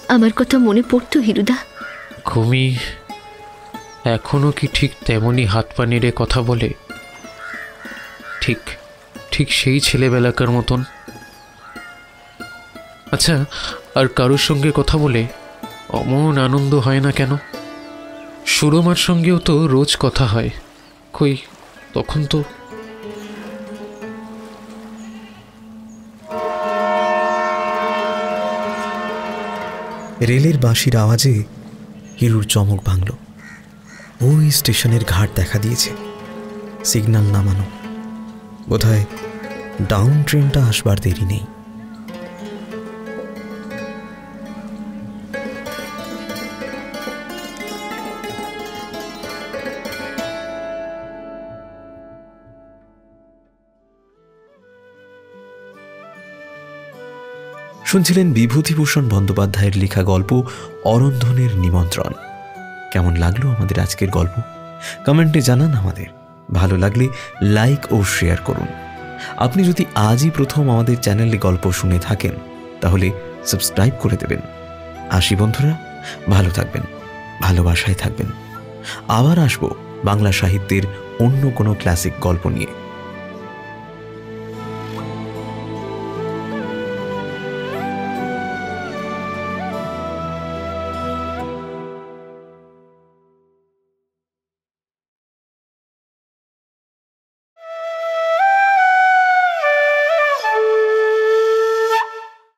S1: আমার কথা মনে পড়তো হিরুদা?
S2: কুমি এখনো কি ঠিক তেমনই হাত পা নেড়ে কথা বলে? ঠিক ঠিক সেই ছেলেবেলাকার মতন? আচ্ছা, আর কারোর সঙ্গে কথা বলে অমন আনন্দ হয় না কেন? সুরমার সঙ্গেও তো রোজ কথা হয়, কই তখন তো।
S3: রেলের বাঁশির আওয়াজে হিরুর চমক ভাঙল। ওই স্টেশনের ঘাট দেখা দিয়েছে, সিগন্যাল নামানো। বোধহয় ডাউন ট্রেনটা আসবার দেরি নেই। শুনছিলেন বিভূতিভূষণ বন্দ্যোপাধ্যায়ের লেখা গল্প অরন্ধনের নিমন্ত্রণ। কেমন লাগলো আমাদের আজকের গল্প? কমেন্টে জানান আমাদের। ভালো লাগলে লাইক ও শেয়ার করুন। আপনি যদি আজই প্রথম আমাদের চ্যানেলে গল্প শুনে থাকেন, তাহলে সাবস্ক্রাইব করে দেবেন। আসি বন্ধুরা, ভালো থাকবেন, ভালোবাসায় থাকবেন। আবার আসবো বাংলা সাহিত্যের অন্য কোনো ক্লাসিক গল্প নিয়ে।